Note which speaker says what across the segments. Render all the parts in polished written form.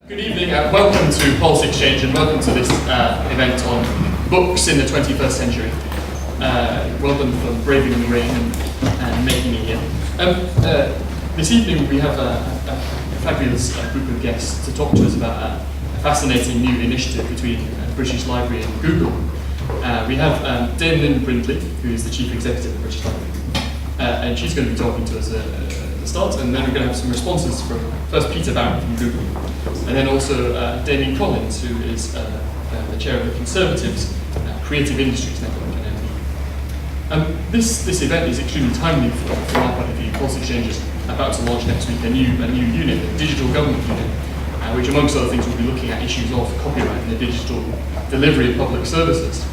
Speaker 1: Good evening and welcome to Policy Exchange and welcome to this event on books in the 21st century. Well done for braving the rain and making it here. This evening we have a fabulous group of guests to talk to us about a fascinating new initiative between the British Library and Google. We have Dame Lynne Brindley, who is the Chief Executive of the British Library, and she's going to be talking to us at the start, and then we're going to have some responses from first Peter Barron from Google, and then also Damien Collins, who is the chair of the Conservatives Creative Industries Network, an MP. This event is extremely timely from our point of view. Policy Exchange is about to launch next week a new unit, a digital government unit, which amongst other things will be looking at issues of copyright and the digital delivery of public services.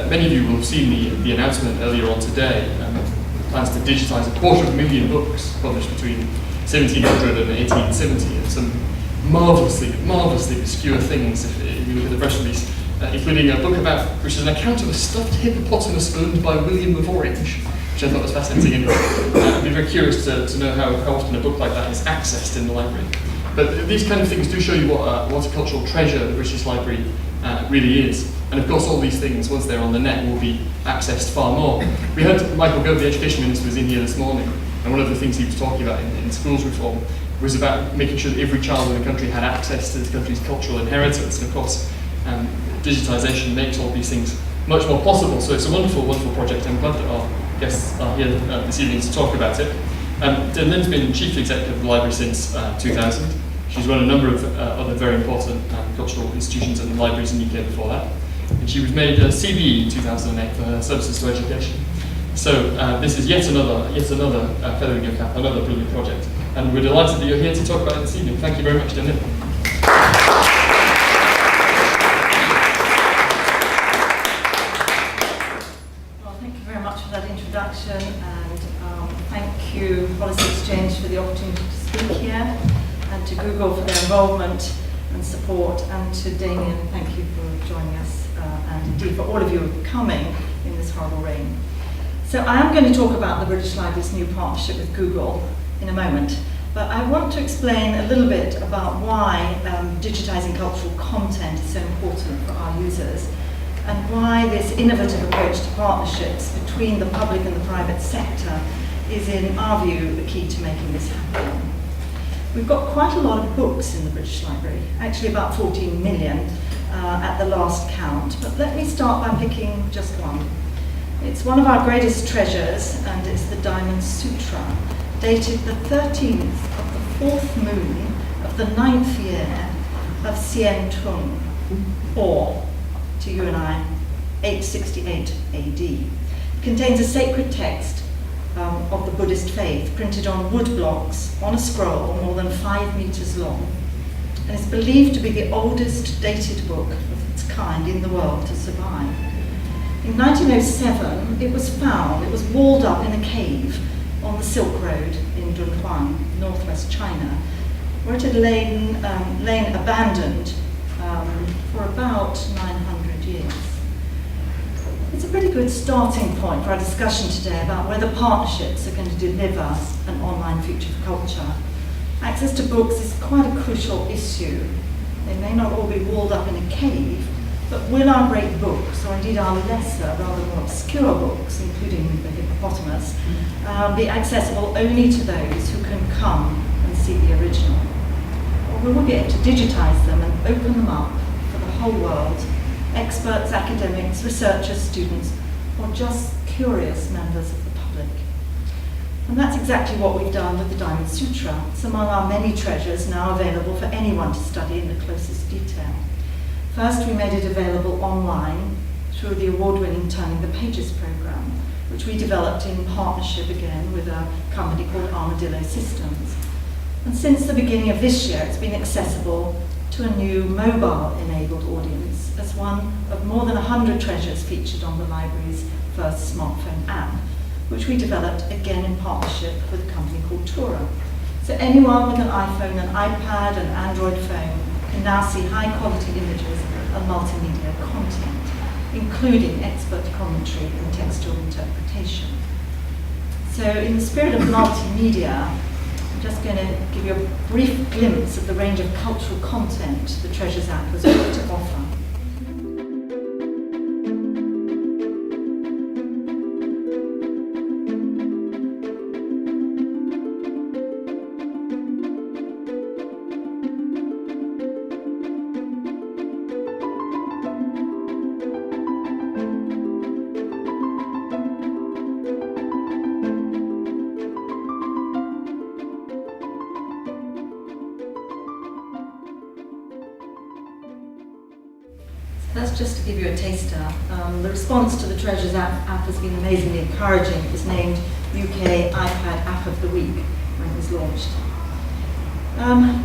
Speaker 1: Many of you will have seen the announcement earlier on today, plans to digitise 250,000 books published between 1700 and 1870, and some marvellously obscure things if you look at the press release, including a book which is an account of a stuffed hippopotamus owned by William of Orange, which I thought was fascinating. I'd be very curious to know how often a book like that is accessed in the library. But these kind of things do show you what a cultural treasure the British Library really is. And of course all these things, once they're on the net, will be accessed far more. We heard Michael Gove, the Education Minister, was in here this morning, and one of the things he was talking about in schools reform was about making sure that every child in the country had access to the country's cultural inheritance. And of course, digitisation makes all these things much more possible. So it's a wonderful, wonderful project. I'm glad that our guests are here this evening to talk about it. Lynne's been Chief Executive of the Library since 2000. She's run a number of other very important cultural institutions and libraries in the UK before that. And she was made a CBE in 2008 for her services to education. So this is yet another feather in your cap, another brilliant project. And we're delighted that you're here to talk about it this evening. Thank you very much, Lynne.
Speaker 2: Well, thank you very much for that introduction, and thank you, Policy Exchange, for the opportunity to speak here, and to Google for their involvement and support, and to Damien, thank you for joining us, and indeed for all of you coming in this horrible rain. So I am going to talk about the British Library's new partnership with Google in a moment, but I want to explain a little bit about why digitising cultural content is so important for our users, and why this innovative approach to partnerships between the public and the private sector is, in our view, the key to making this happen. We've got quite a lot of books in the British Library, actually about 14 million at the last count, but let me start by picking just one. It's one of our greatest treasures, and it's the Diamond Sutra, dated the 13th of the 4th moon of the 9th year of Sien Tung, or, to you and I, 868 AD. It contains a sacred text of the Buddhist faith, printed on wood blocks on a scroll more than 5 meters long, and is believed to be the oldest dated book of its kind in the world to survive. In 1907, it was found, it was walled up in a cave on the Silk Road in Dunhuang, northwest China, where it had lain abandoned for about 900 years. It's a pretty good starting point for our discussion today about whether partnerships are going to deliver an online future for culture. Access to books is quite a crucial issue. They may not all be walled up in a cave, but will our great books, or indeed our lesser, rather more obscure books, including the hippopotamus, be accessible only to those who can come and see the original? Or will we be able to digitise them and open them up for the whole world, experts, academics, researchers, students, or just curious members of the public? And that's exactly what we've done with the Diamond Sutra. It's among our many treasures now available for anyone to study in the closest detail. First, we made it available online through the award-winning Turning the Pages programme, which we developed in partnership again with a company called Armadillo Systems. And since the beginning of this year, it's been accessible to a new mobile-enabled audience as one of more than 100 treasures featured on the library's first smartphone app, which we developed again in partnership with a company called Tura. So anyone with an iPhone, an iPad, an Android phone can now see high-quality images and multimedia content, including expert commentary and textual interpretation. So in the spirit of multimedia, just going to give you a brief glimpse of the range of cultural content the Treasures app has got to offer. That's just to give you a taster. The response to the Treasures app has been amazingly encouraging. It was named UK iPad App of the Week when it was launched.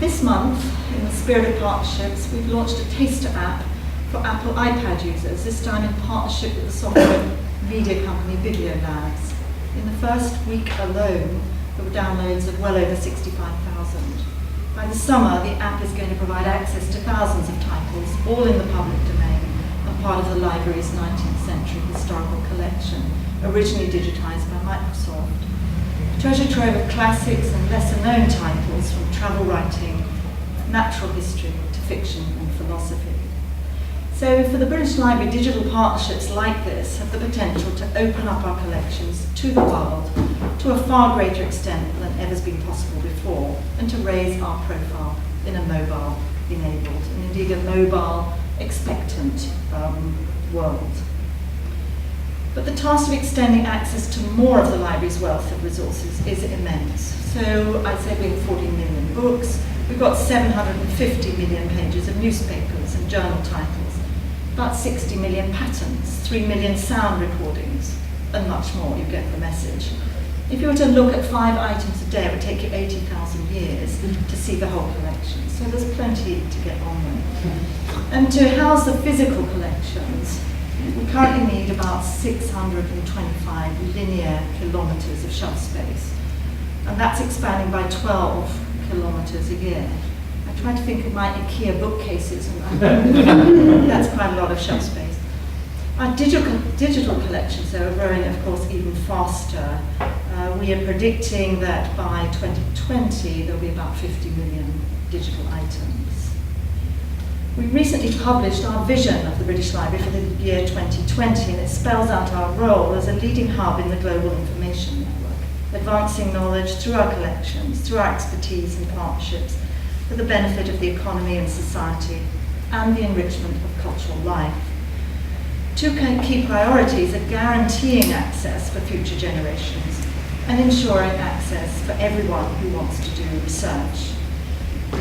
Speaker 2: This month, in the spirit of partnerships, we've launched a taster app for Apple iPad users, this time in partnership with the software media company Video Labs. In the first week alone, there were downloads of well over 65,000. By the summer, the app is going to provide access to thousands of titles, all in the public domain, and part of the library's 19th century historical collection, originally digitised by Microsoft. A treasure trove of classics and lesser-known titles from travel writing, natural history to fiction and philosophy. So for the British Library, digital partnerships like this have the potential to open up our collections to the world to a far greater extent than ever's been possible before, and to raise our profile in a mobile-enabled and indeed a mobile-expectant world. But the task of extending access to more of the library's wealth of resources is immense. So I'd say we have 14 million books, we've got 750 million pages of newspapers and journal titles, about 60 million patents, 3 million sound recordings, and much more. You get the message. If you were to look at 5 items a day, it would take you 80,000 years to see the whole collection. So there's plenty to get on with. And to house the physical collections, we currently need about 625 linear kilometres of shelf space. And that's expanding by 12 kilometres a year. I tried to think of my IKEA bookcases, and that's quite a lot of shelf space. Our digital collections, though, are growing, of course, even faster. We are predicting that by 2020 there'll be about 50 million digital items. We recently published our vision of the British Library for the year 2020, and it spells out our role as a leading hub in the global information network, advancing knowledge through our collections, through our expertise and partnerships, for the benefit of the economy and society, and the enrichment of cultural life. 2 key priorities are guaranteeing access for future generations and ensuring access for everyone who wants to do research.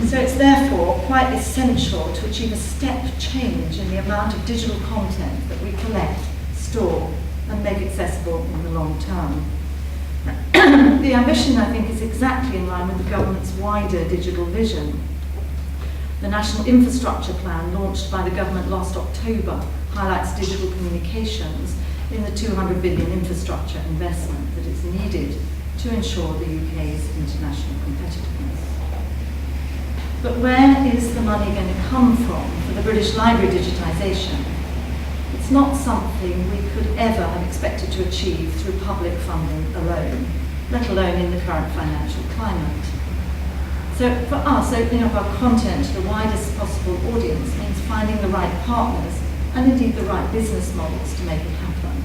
Speaker 2: So it's therefore quite essential to achieve a step change in the amount of digital content that we collect, store, and make accessible in the long term. The ambition, I think, is exactly in line with the government's wider digital vision. The National Infrastructure Plan, launched by the government last October, highlights digital communications in the 200 billion infrastructure investment that is needed to ensure the UK's international competitiveness. But where is the money going to come from for the British Library digitisation? It's not something we could ever have expected to achieve through public funding alone, let alone in the current financial climate. So for us, opening up our content to the widest possible audience means finding the right partners and indeed the right business models to make it happen.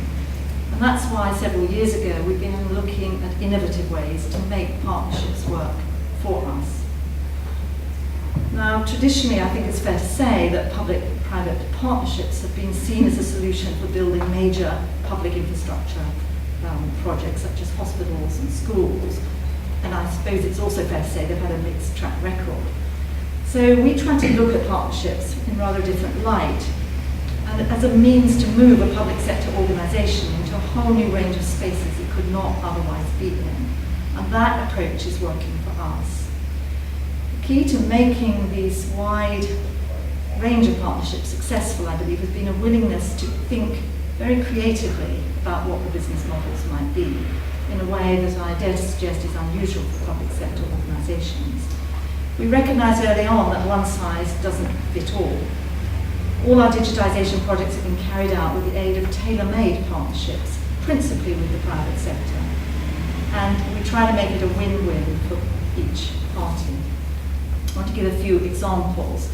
Speaker 2: And that's why several years ago we began looking at innovative ways to make partnerships work for us. Now, traditionally, I think it's fair to say that public-private partnerships have been seen as a solution for building major public infrastructure projects such as hospitals and schools. And I suppose it's also fair to say they've had a mixed track record. So we try to look at partnerships in rather a different light, and as a means to move a public sector organisation into a whole new range of spaces it could not otherwise be in. And that approach is working for us. The key to making these wide range of partnerships successful, I believe, has been a willingness to think very creatively about what the business models might be, in a way that I dare to suggest is unusual for public sector organisations. We recognised early on that one size doesn't fit all. All our digitisation projects have been carried out with the aid of tailor-made partnerships, principally with the private sector. And we try to make it a win-win for each party. I want to give a few examples.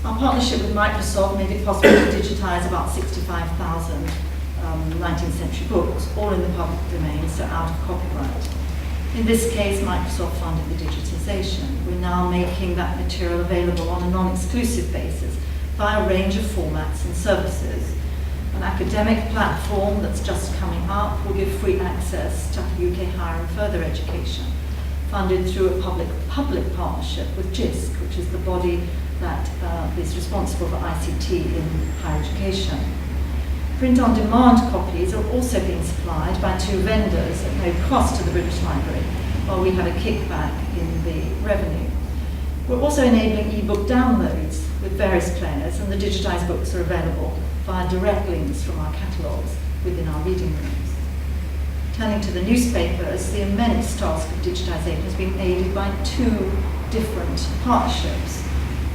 Speaker 2: Our partnership with Microsoft made it possible to digitize about 65,000 19th century books, all in the public domain, so out of copyright. In this case, Microsoft funded the digitization. We're now making that material available on a non-exclusive basis via a range of formats and services. An academic platform that's just coming up will give free access to UK higher and further education, funded through a public partnership with JISC, which is the body that is responsible for ICT in higher education. Print-on-demand copies are also being supplied by 2 vendors at no cost to the British Library, while we have a kickback in the revenue. We're also enabling e-book downloads with various players, and the digitised books are available via direct links from our catalogues within our reading rooms. Turning to the newspapers, the immense task of digitisation has been aided by 2 different partnerships.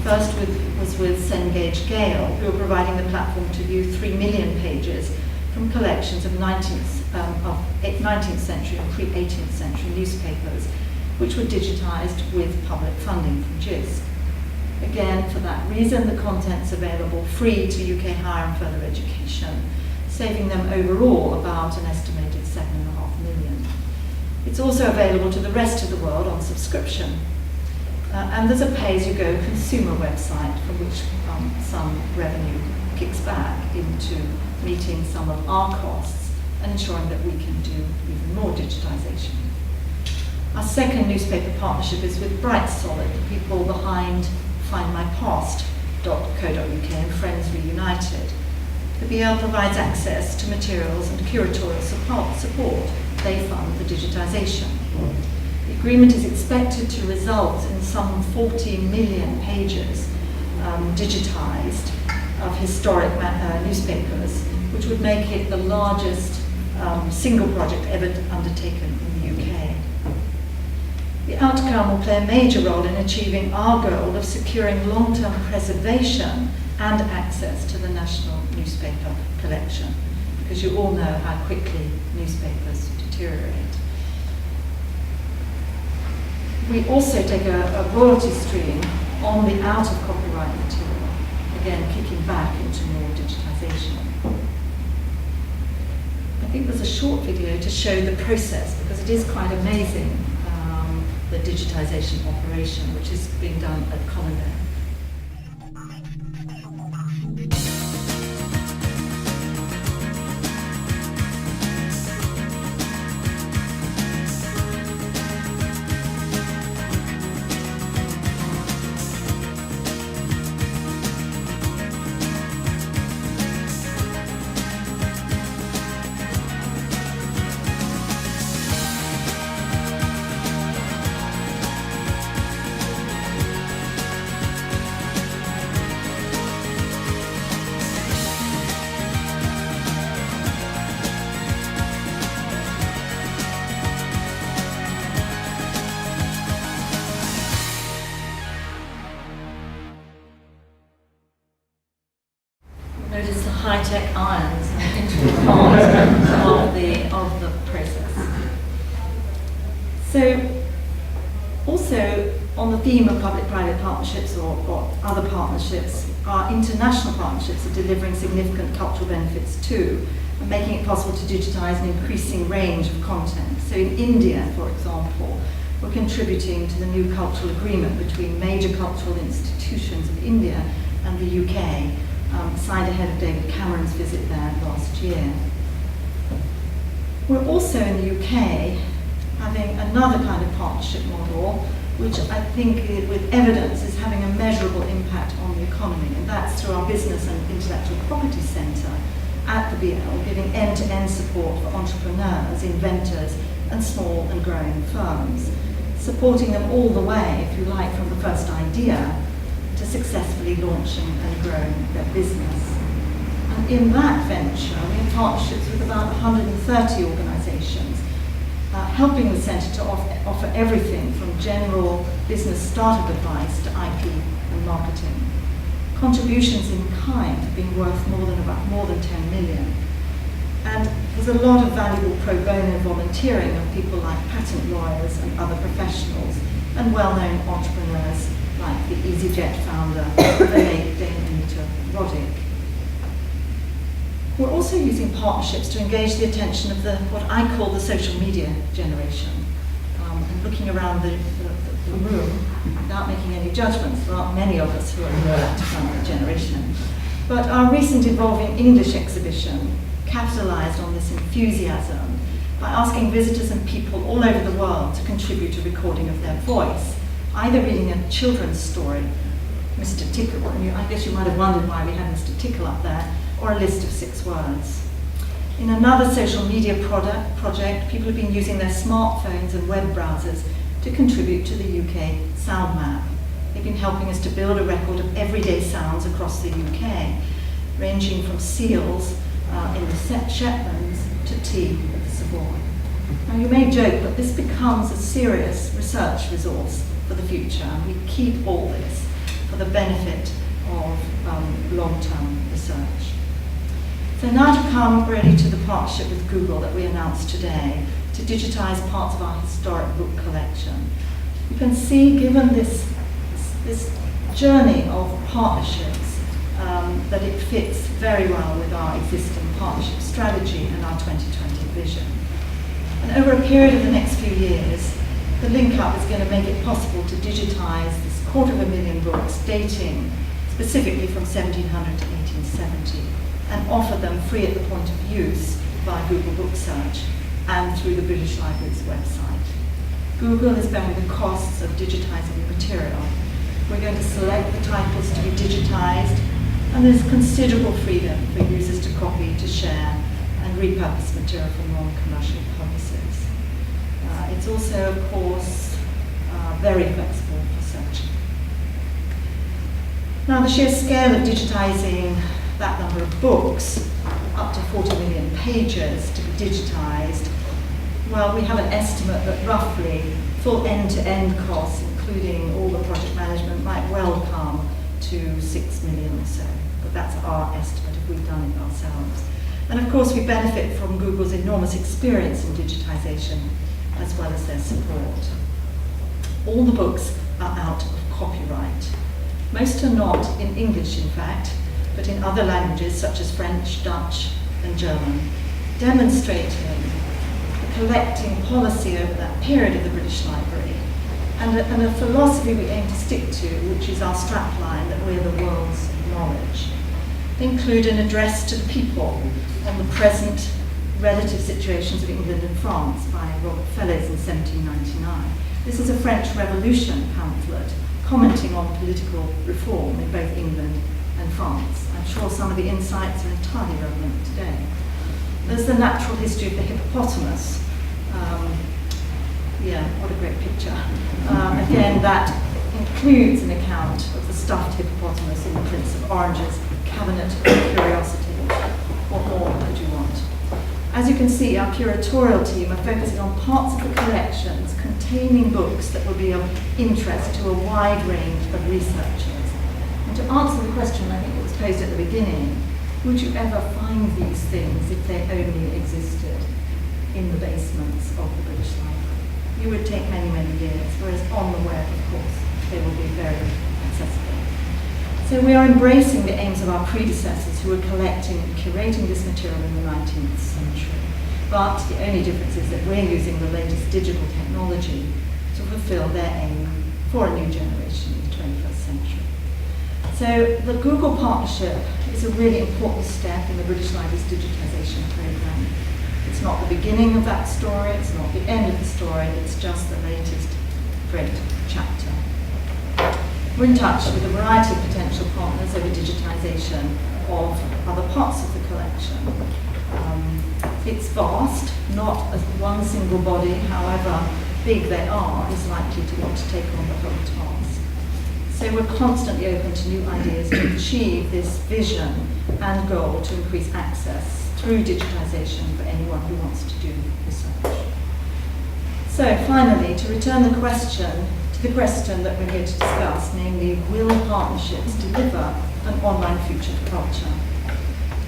Speaker 2: First was with Cengage Gale, who are providing the platform to view 3 million pages from collections of 19th century and pre-18th century newspapers, which were digitised with public funding from JISC. Again, for that reason, the content's available free to UK higher and further education, saving them overall about an estimated 7.5 million. It's also available to the rest of the world on subscription. And there's a pay-as-you-go consumer website from which some revenue kicks back into meeting some of our costs and ensuring that we can do even more digitisation. Our second newspaper partnership is with Bright Solid, the people behind findmypast.co.uk and Friends Reunited. The BL provides access to materials and curatorial support. They fund the digitisation. The agreement is expected to result in some 40 million pages digitised of historic newspapers, which would make it the largest single project ever undertaken in the UK. The outcome will play a major role in achieving our goal of securing long-term preservation and access to the national newspaper collection, because you all know how quickly newspapers deteriorate. We also take a royalty stream on the out-of-copyright material, again kicking back into more digitisation. I think there's a short video to show the process, because it is quite amazing, the digitisation operation, which is being done at Colindale. Notice the high-tech irons and integral part of the process. So, also on the theme of public-private partnerships or other partnerships, our international partnerships are delivering significant cultural benefits too, and making it possible to digitise an increasing range of content. So in India, for example, we're contributing to the new cultural agreement between major cultural institutions of India and the UK, signed ahead of David Cameron's visit there last year. We're also in the UK having another kind of partnership model, which I think with evidence is having a measurable impact on the economy, and that's through our Business and Intellectual Property Centre at the BL, giving end-to-end support for entrepreneurs, inventors and small and growing firms, supporting them all the way, if you like, from the first idea to successfully launching and growing their business. And in that venture, we have partnerships with about 130 organisations, helping the Centre to offer everything from general business startup advice to IP and marketing. Contributions in kind have been worth more than 10 million. And there's a lot of valuable pro bono volunteering of people like patent lawyers and other professionals and well-known entrepreneurs like the EasyJet founder, the late Dame Anita Roddick. We're also using partnerships to engage the attention of what I call the social media generation. And looking around the room, without making any judgments, there aren't many of us who are in that generation. But our recent Evolving English exhibition capitalized on this enthusiasm by asking visitors and people all over the world to contribute a recording of their voice, either reading a children's story, Mr. Tickle, and I guess you might have wondered why we had Mr. Tickle up there, or a list of 6 words. In another social media project, people have been using their smartphones and web browsers to contribute to the UK sound map. They've been helping us to build a record of everyday sounds across the UK, ranging from seals in the Shetlands to tea at the Savoy. Now you may joke, but this becomes a serious research resource for the future, and we keep all this for the benefit of long-term research. So now to come really to the partnership with Google that we announced today to digitize parts of our historic book collection. You can see, given this journey of partnerships, that it fits very well with our existing partnership strategy and our 2020 vision. And over a period of the next few years, the link up is going to make it possible to digitize this 250,000 books dating specifically from 1700 to 1870 and offer them free at the point of use via Google Book Search and through the British Library's website. Google is bearing the costs of digitizing the material. We're going to select the titles to be digitized, and there's considerable freedom for users to copy, to share, and repurpose material for non-commercial purposes. It's also, of course, very flexible for searching. Now, the sheer scale of digitizing that number of books, up to 40 million pages to be digitized, well, we have an estimate that roughly full end-to-end costs, including all the project management, might well come to 6 million or so. But that's our estimate if we've done it ourselves. And of course, we benefit from Google's enormous experience in digitization, as well as their support. All the books are out of copyright. Most are not in English, in fact, but in other languages such as French, Dutch, and German, demonstrating the collecting policy over that period of the British Library, and a philosophy we aim to stick to, which is our strapline that we're the world's knowledge. They include an address to the people on the present relative situations of England and France by Robert Fellers in 1799. This is a French Revolution pamphlet commenting on political reform in both England and France. I'm sure some of the insights are entirely relevant today. There's the natural history of the hippopotamus. What a great picture. Again, that includes an account of the stuffed hippopotamus in the Prince of Orange's cabinet of curiosities. What more could you want? As you can see, our curatorial team are focusing on parts of the collections containing books that will be of interest to a wide range of researchers. And to answer the question, I think it was posed at the beginning, would you ever find these things if they only existed in the basements of the British Library? You would take many, many years, whereas on the web, of course, they will be very accessible. So we are embracing the aims of our predecessors who were collecting and curating this material in the 19th century. But the only difference is that we're using the latest digital technology to fulfill their aim for a new generation in the 21st century. So the Google partnership is a really important step in the British Library's digitization program. It's not the beginning of that story, it's not the end of the story, it's just the latest great chapter. We're in touch with a variety of potential partners over digitization of other parts of the collection. It's vast, not as one single body, however big they are, is likely to want to take on the whole task. So we're constantly open to new ideas to achieve this vision and goal to increase access through digitization for anyone who wants to do research. So finally, to return the question to the question that we're here to discuss, namely, will partnerships deliver an online future for culture?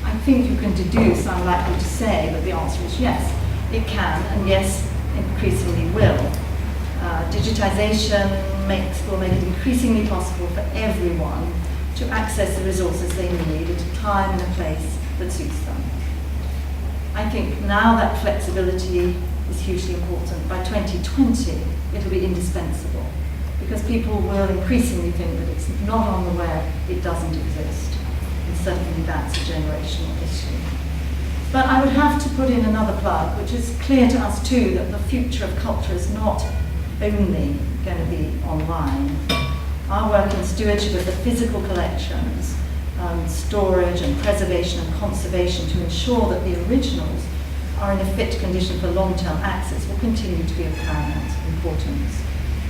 Speaker 2: I think you can deduce, I'm likely to say, that the answer is yes, it can, and yes, increasingly will. Digitization will make it increasingly possible for everyone to access the resources they need at a time and a place that suits them. I think now that flexibility is hugely important. By 2020, it'll be indispensable, because people will increasingly think that it's not on the web, it doesn't exist. And certainly that's a generational issue. But I would have to put in another plug, which is clear to us too, that the future of culture is not only going to be online. Our work in stewardship of the physical collections, storage and preservation and conservation to ensure that the originals are in a fit condition for long-term access will continue to be of paramount importance.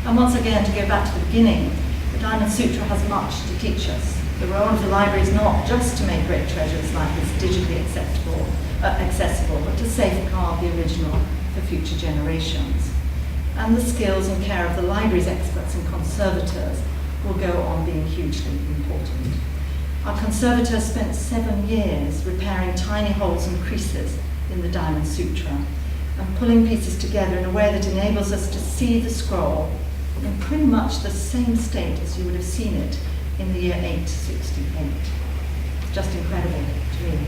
Speaker 2: And once again, to go back to the beginning, the Diamond Sutra has much to teach us. The role of the library is not just to make great treasures like this digitally accessible, but to safeguard the original for future generations. And the skills and care of the library's experts and conservators will go on being hugely important. Our conservators spent 7 years repairing tiny holes and creases in the Diamond Sutra and pulling pieces together in a way that enables us to see the scroll in pretty much the same state as you would have seen it in the year 868. It's just incredible to me.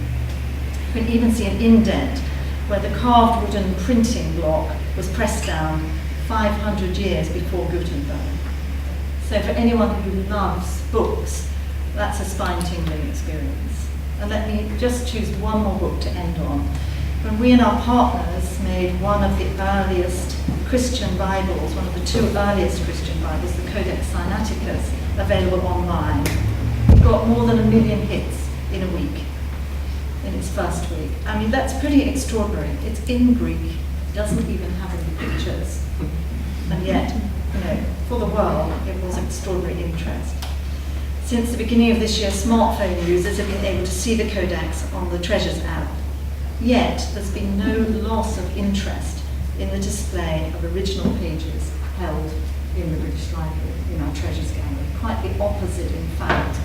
Speaker 2: You can even see an indent where the carved wooden printing block was pressed down 500 years before Gutenberg. So for anyone who loves books, that's a spine-tingling experience. And let me just choose one more book to end on. When we and our partners made one of the earliest Christian Bibles, one of the 2 earliest Christian Bibles, the Codex Sinaiticus, available online, it got more than 1 million hits in a week, in its first week. I mean, that's pretty extraordinary. It's in Greek, doesn't even have any pictures. And yet, for the world, it was extraordinary interest. Since the beginning of this year, smartphone users have been able to see the Codex on the Treasures app. Yet, there's been no loss of interest in the display of original pages held in the British Library, in our Treasures Gallery. Quite the opposite, in fact.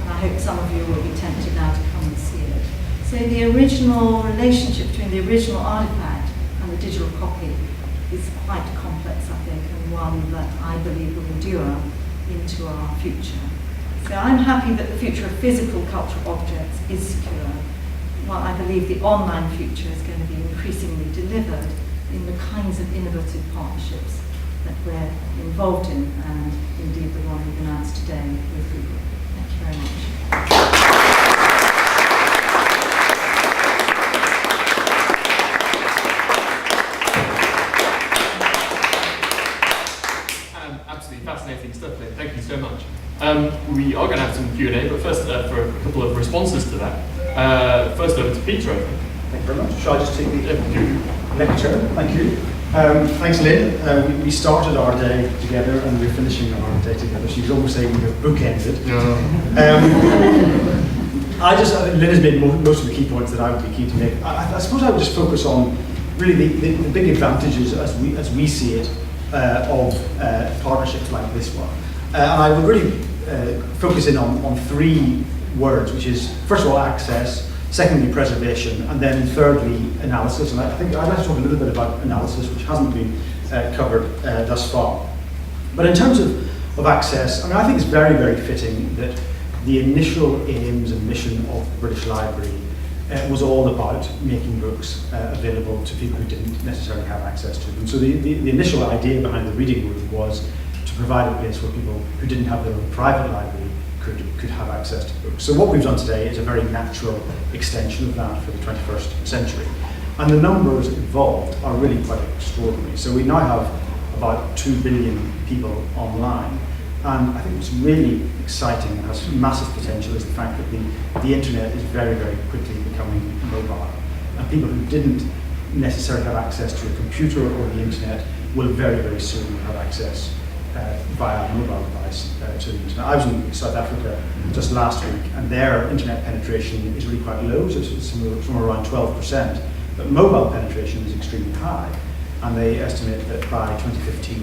Speaker 2: And I hope some of you will be tempted now to come and see it. So the original relationship between the original artifact and the digital copy is quite complex, I think, and one that I believe will endure into our future. So I'm happy that the future of physical cultural objects is secure, while I believe the online future is going to be increasingly delivered in the kinds of innovative partnerships that we're involved in, and indeed the one we've announced today with Google. Thank you very much.
Speaker 1: Absolutely fascinating stuff, Lynne. Thank you so much. We are going to have some Q&A, but first for a couple of responses to that. First over to Peter, I think.
Speaker 3: Thank you very much. Shall I just take the lecture? Thank you. Thanks, Lynne. We started our day together and we're finishing our day together. So you could almost say we have bookended. Lynne has made most of the key points that I would be keen to make. I suppose I would just focus on really the big advantages as we see it of partnerships like this one. And I would really focus in on 3 words, which is, first of all, access, secondly, preservation, and then thirdly, analysis. And I think I'd like to talk a little bit about analysis, which hasn't been covered thus far. But in terms of access, I think it's very, very fitting that the initial aims and mission of the British Library was all about making books available to people who didn't necessarily have access to them. So the initial idea behind the reading room was to provide a place where people who didn't have their own private library could have access to books. So what we've done today is a very natural extension of that for the 21st century. And the numbers involved are really quite extraordinary. So we now have about 2 billion people online. And I think what's really exciting and has massive potential is the fact that the internet is very, very quickly becoming mobile. And people who didn't necessarily have access to a computer or the internet will very, very soon have access via a mobile device to the internet. I was in South Africa just last week, and their internet penetration is really quite low, so it's somewhere around 12%. But mobile penetration is extremely high, and they estimate that by 2015,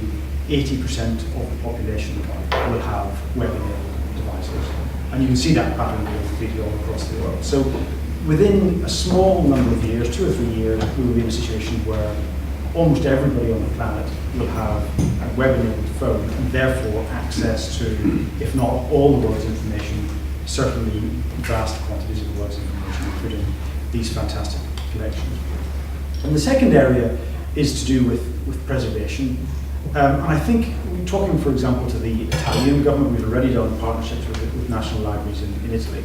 Speaker 3: 80% of the population will have web-enabled devices. And you can see that pattern being repeated all across the world. So within a small number of years, 2 or 3 years, we will be in a situation where almost everybody on the planet will have a web-enabled phone and therefore access to, if not all the world's information, certainly vast quantities of the world's information, including these fantastic collections. And the second area is to do with preservation. And I think, talking for example to the Italian government, we've already done partnerships with national libraries in Italy.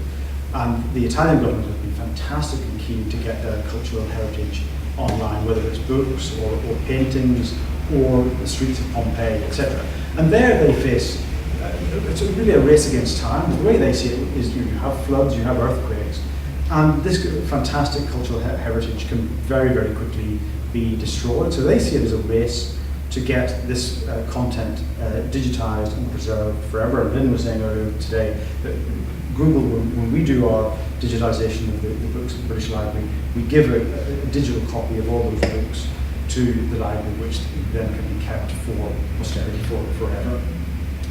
Speaker 3: And the Italian government has been fantastically keen to get their cultural heritage online, whether it's books or paintings or the streets of Pompeii, etc. And there they face, it's really a race against time. The way they see it is you have floods, you have earthquakes, and this fantastic cultural heritage can very, very quickly be destroyed. So they see it as a race to get this content digitized and preserved forever. And Lynne was saying earlier today that Google, when we do our digitization of the books at the British Library, we give a digital copy of all those books to the library, which then can be kept for posterity forever.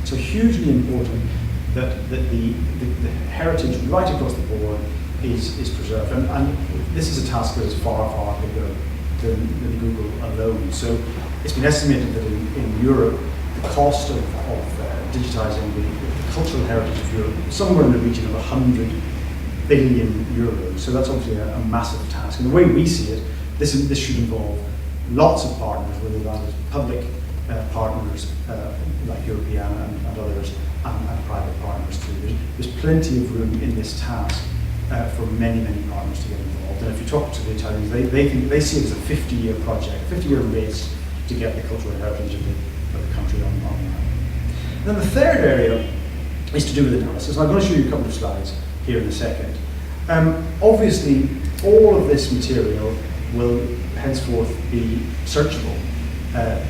Speaker 3: So hugely important that the heritage right across the board is preserved. And this is a task that is far, far bigger than Google alone. So it's been estimated that in Europe, the cost of digitizing the cultural heritage of Europe is somewhere in the region of 100 billion euros. So that's obviously a massive task. And the way we see it, this should involve lots of partners, whether that is public partners like European and others, and private partners too. There's plenty of room in this task for many, many partners to get involved. And if you talk to the Italians, they see it as a 50-year project, 50-year race to get the cultural heritage of the country online. Then the third area is to do with analysis. I'm going to show you a couple of slides here in a second. Obviously, all of this material will henceforth be searchable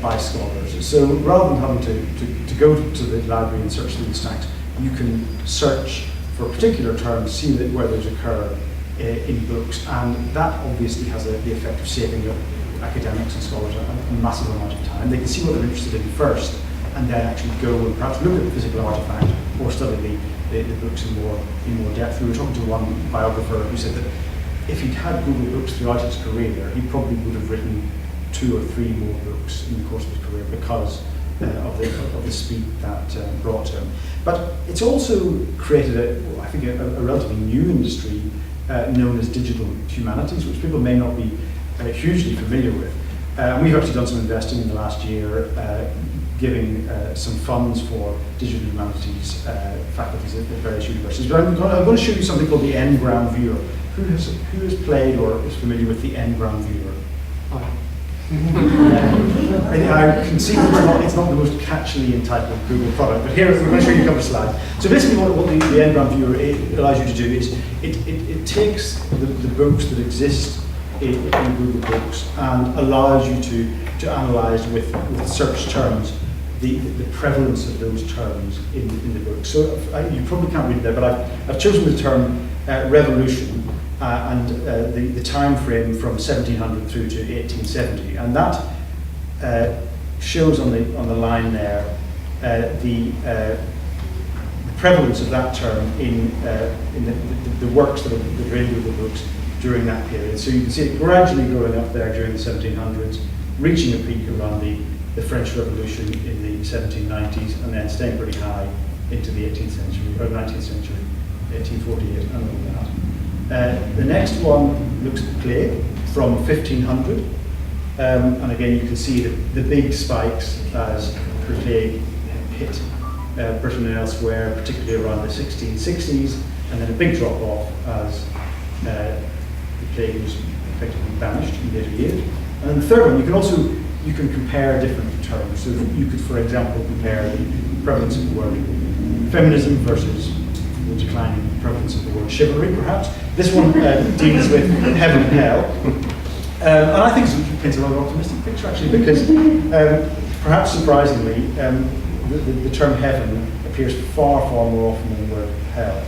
Speaker 3: by scholars. So rather than having to go to the library and search through the stacks, you can search for a particular term, see where those occur in books, and that obviously has the effect of saving academics and scholars a massive amount of time. They can see what they're interested in first, and then actually go and perhaps look at the physical artifact or study the books in more depth. We were talking to one biographer who said that if he'd had Google Books throughout his career, he probably would have written 2 or 3 more books in the course of his career because of the speed that brought to him. But it's also created I think a relatively new industry known as digital humanities, which people may not be hugely familiar with. We've actually done some investing in the last year, giving some funds for digital humanities faculties at various universities. But I'm going to show you something called the N-gram viewer. Who has played or is familiar with the N-gram viewer? I can see it's not the most catchily entitled Google product, but here we're going to show you a couple of slides. So basically what the N-gram viewer allows you to do is it takes the books that exist in Google Books and allows you to analyze with search terms the prevalence of those terms in the book. So you probably can't read it there, but I've chosen the term revolution and the time frame from 1700 through to 1870, and that shows on the line there the prevalence of that term in the works that are in Google Books during that period. So you can see it gradually going up there during the 1700s, reaching a peak around the French Revolution in the 1790s, and then staying pretty high into the 18th century, or 19th century, 1848 and all that. The next one looks at the plague from 1500, and again you can see the big spikes as the plague hit Britain and elsewhere, particularly around the 1660s, and then a big drop off as the plague was effectively banished in later years. And then the third one, you can compare different terms. So you could, for example, compare the prevalence of the word feminism versus the declining prevalence of the word chivalry, perhaps. This one deals with heaven and hell. And I think it paints a rather optimistic picture, actually, because perhaps surprisingly, the term heaven appears far, far more often than the word hell.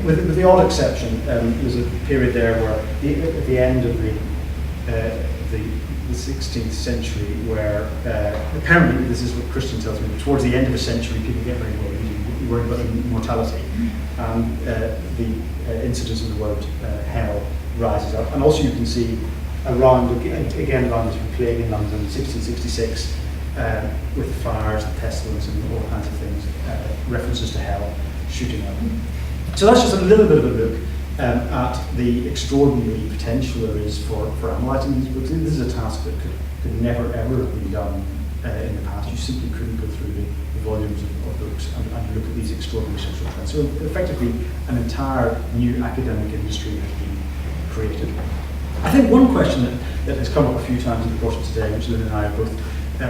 Speaker 3: With the odd exception, there's a period there where, at the end of the 16th century, where apparently, this is what Christian tells me, towards the end of a century, people get very worried about mortality, and the incidence of the word hell rises up. And also you can see around this plague in London, 1666, with the fires, the pestilence, and all kinds of things, references to hell, shooting up. So that's just a little bit of a look at the extraordinary potential there is for analysing these books. This is a task that could never ever have been done in the past. You simply couldn't go through the volumes of books and look at these extraordinary social trends. So effectively, an entire new academic industry has been created. I think one question that has come up a few times in the course of today, which Lynne and I have both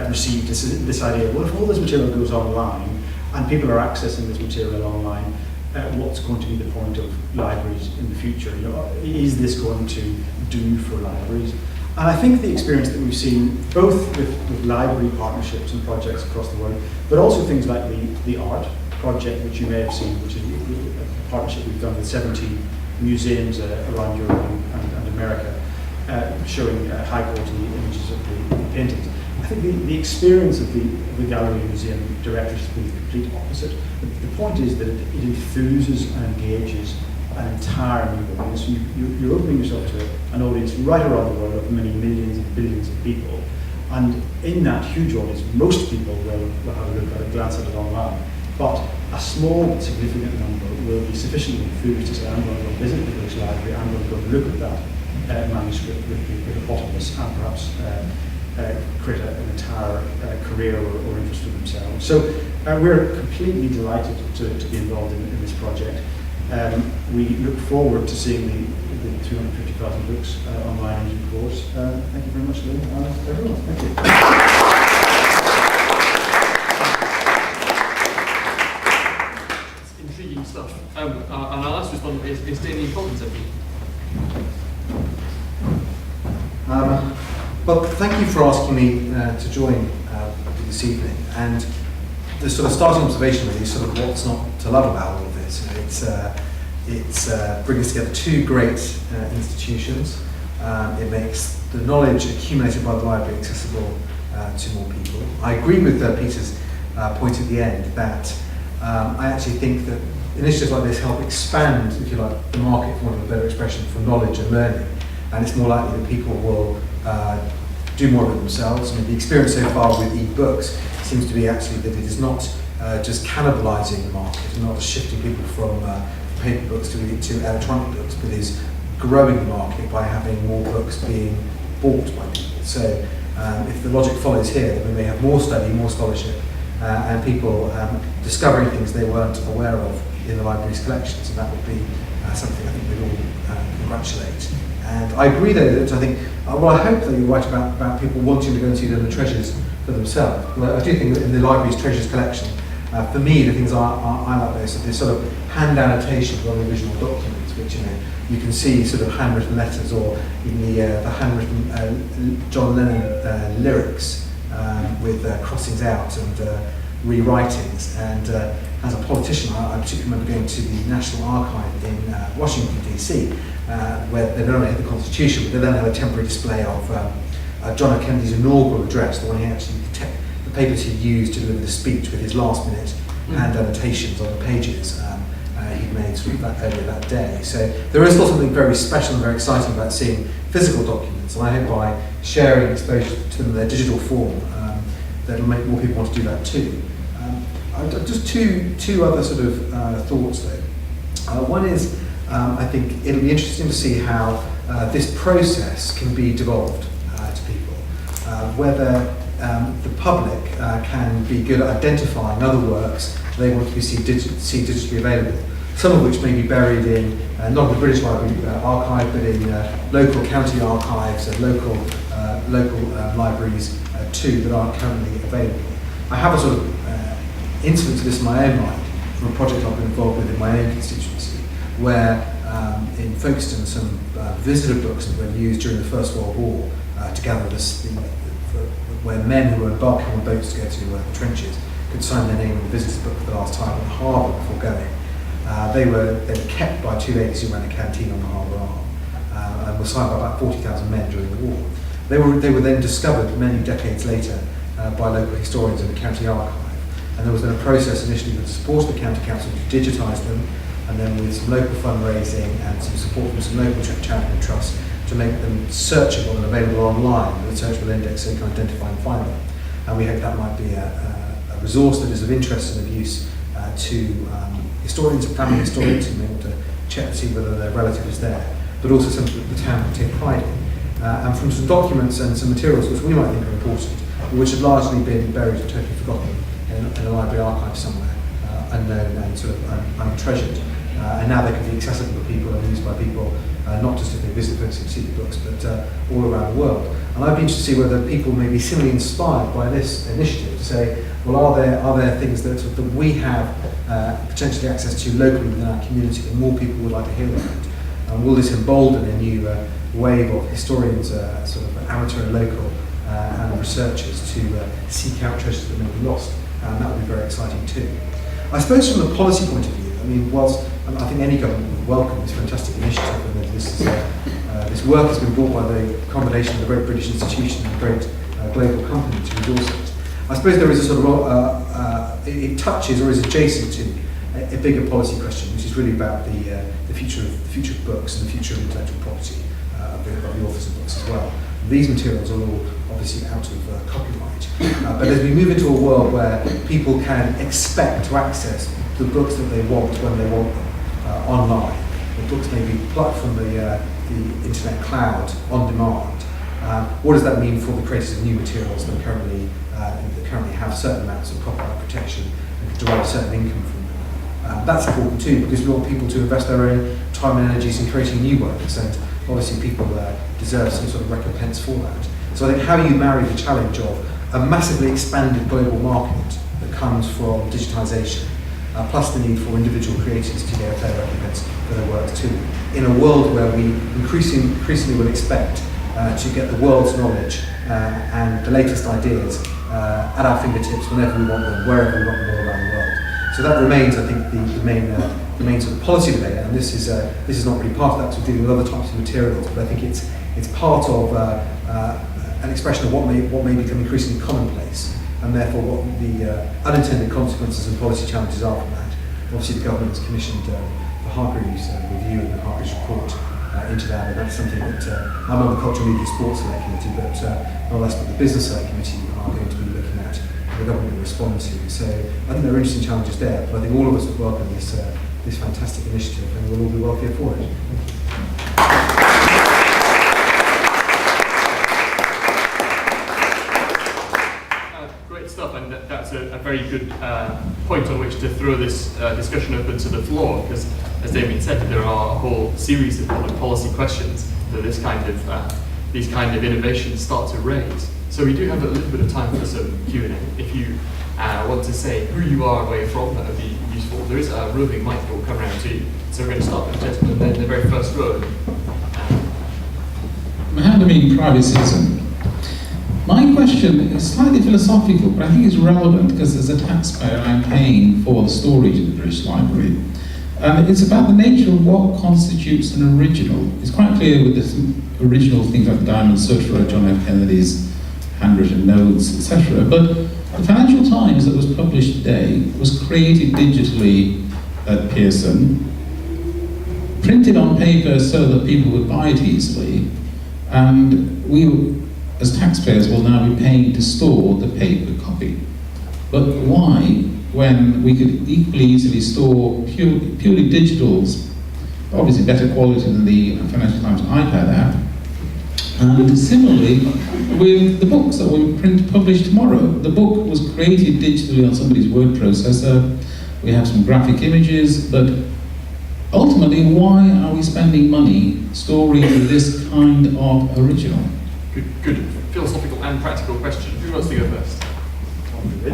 Speaker 3: received, is this idea, well, if all this material goes online and people are accessing this material online, what's going to be the point of libraries in the future? Is this going to do for libraries? And I think the experience that we've seen, both with library partnerships and projects across the world, but also things like the ART project, which you may have seen, which is a partnership we've done with 17 museums around Europe and America, showing high-quality images of the paintings. I think the experience of the gallery and museum directors has been the complete opposite. The point is that it enthuses and engages an entire new audience. You're opening yourself to an audience right around the world of many millions and billions of people. And in that huge audience, most people will have a look at it, glance at it online. But a small but significant number will be sufficiently enthused to say, I'm going to go visit the British Library, I'm going to go look at that manuscript with the hippopotamus, and perhaps create an entire career or interest for themselves. So we're completely delighted to be involved in this project. We look forward to seeing the 250,000 books online in due course. Thank you very much, Lynne, and everyone. Thank you.
Speaker 1: It's intriguing stuff. And our last respondent is Damien Collins, I think.
Speaker 4: Well, thank you for asking me to join this evening. And the sort of starting observation really is sort of what's not to love about all of this. It's bringing together two great institutions. It makes the knowledge accumulated by the library accessible to more people. I agree with Peter's point at the end that I actually think that initiatives like this help expand, if you like, the market, for want of a better expression, for knowledge and learning. And it's more likely that people will do more of it themselves. I mean, the experience so far with e-books seems to be actually that it is not just cannibalising the market, and not just shifting people from paper books to electronic books, but is growing the market by having more books being bought by people. So if the logic follows here, then we may have more study, more scholarship, and people discovering things they weren't aware of in the library's collections, and that would be something I think we'd all congratulate. And I agree though that I think, well, I hope that you're right about people wanting to go and see the treasures for themselves. Well, I do think that in the library's treasures collection, for me, the things I like most are this sort of hand annotations on the original documents, which you can see sort of handwritten letters, or even the handwritten John Lennon lyrics with crossings out and rewritings. And as a politician, I particularly remember going to the National Archive in Washington DC, where they not only had the Constitution, but they then had a temporary display of John F. Kennedy's inaugural address, the one he actually, the papers he used to deliver the speech, with his last minute hand annotations on the pages he'd made sort of earlier that day. So there is still something very special and very exciting about seeing physical documents, and I hope by sharing exposure to them in their digital form, that'll make more people want to do that too. Just two other sort of thoughts though. One is, I think it'll be interesting to see how this process can be devolved to people. Whether the public can be good at identifying other works they want to see digitally available, some of which may be buried in not the British Library archive, but in local county archives and local libraries too that aren't currently available. I have a sort of instance of this in my own mind from a project I've been involved with in my own constituency, where in Folkestone some visitor books that were used during the First World War to gather where men who were embarking on boats to go to the trenches could sign their name in the visitor's book for the last time on the harbour before going. They were kept by two ladies who ran a canteen on the harbour arm, and were signed by about 40,000 men during the war. They were then discovered many decades later by local historians in the county archive, and there was then a process initially with the support of the county council to digitise them, and then with some local fundraising and some support from some local charity and trusts to make them searchable and available online with a searchable index so you can identify and find them. And we hope that might be a resource that is of interest and of use to historians and family historians who may want to check to see whether their relative is there, but also something that the town can take pride in. And from some documents and some materials which we might think are important, which have largely been buried and totally forgotten in a library archive somewhere, unknown and sort of untreasured. And now they can be accessible to people and used by people, not just if they visit books and see the books, but all around the world. And I'd be interested to see whether people may be similarly inspired by this initiative to say, well, are there things that we have potentially access to locally within our community that more people would like to hear about? And will this embolden a new wave of historians, sort of amateur and local, and researchers to seek out treasures that may be lost? And that would be very exciting too. I suppose from the policy point of view, I mean, whilst I think any government would welcome this fantastic initiative, and this work has been brought by the combination of the great British institution and a great global company to endorse it. I suppose there is a sort of, it touches or is adjacent to a bigger policy question, which is really about the future of books and the future of intellectual property of the authors of books as well. These materials are all obviously out of copyright, but as we move into a world where people can expect to access the books that they want when they want them online, the books may be plucked from the internet cloud on demand. What does that mean for the creators of new materials that currently have certain amounts of copyright protection and can derive certain income from them? That's important too, because we want people to invest their own time and energies in creating new works, and obviously people deserve some sort of recompense for that. So I think how you marry the challenge of a massively expanded global market that comes from digitisation, plus the need for individual creators to get a fair recompense for their work too, in a world where we increasingly will expect to get the world's knowledge and the latest ideas at our fingertips whenever we want them, wherever we want them all around the world. So that remains, I think, the main sort of policy debate, and this is not really part of that, so dealing with other types of materials, but I think it's part of an expression of what may become increasingly commonplace, and therefore what the unintended consequences and policy challenges are from that. Obviously the government has commissioned the Hargreaves review and the Hargreaves report into that, and that's something that I'm on the Culture, Media and Sports Select Committee, but not less but the Business Select Committee are going to be looking at, the government will respond to. So I think there are interesting challenges there, but I think all of us would welcome this fantastic initiative, and we'll all be welcome for it.
Speaker 1: Great stuff, and that's a very good point on which to throw this discussion open to the floor, because as Damien said, there are a whole series of public policy questions that these kind of innovations start to raise. So we do have a little bit of time for some Q&A. If you want to say who you are and where you're from, that would be useful. There is a roving mic that will come around to you. So we're going to start with the gentleman in the very first row.
Speaker 5: Mohammed Amin, private citizen. My question is slightly philosophical, but I think it's relevant because as a taxpayer I'm paying for the storage of the British Library. And it's about the nature of what constitutes an original. It's quite clear with the original things like the Diamond Sutra, John F. Kennedy's handwritten notes, etc. But the Financial Times that was published today was created digitally at Pearson, printed on paper so that people would buy it easily, and we, as taxpayers, will now be paying to store the paper copy. But why, when we could equally easily store purely digitals, obviously better quality than the Financial Times iPad app, and similarly with the books that will be published tomorrow. The book was created digitally on somebody's word processor. We have some graphic images, but ultimately, why are we spending money storing this kind of original?
Speaker 1: Good philosophical and practical question. Who wants to go first?
Speaker 2: I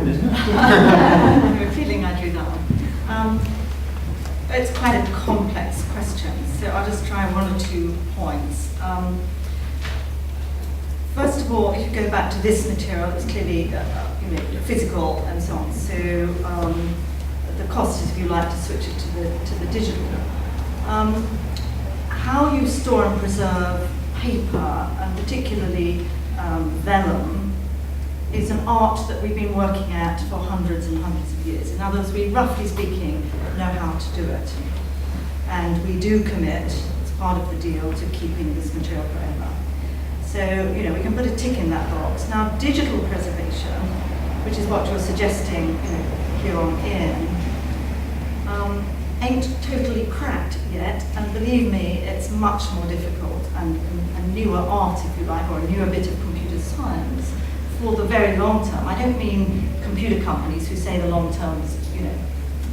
Speaker 2: have a feeling I do that one. It's quite a complex question, so I'll just try one or 2 points. First of all, if you go back to this material, it's clearly physical and so on. So the cost is, if you like, to switch it to the digital. How you store and preserve paper, and particularly vellum, is an art that we've been working at for hundreds and hundreds of years. In other words, we, roughly speaking, know how to do it. And we do commit, as part of the deal to keeping this material forever. So, we can put a tick in that box. Now, digital preservation, which is what you're suggesting, here on in, ain't totally cracked yet, and believe me, it's much more difficult and a newer art, if you like, or a newer bit of computer science for the very long term. I don't mean computer companies who say the long term is,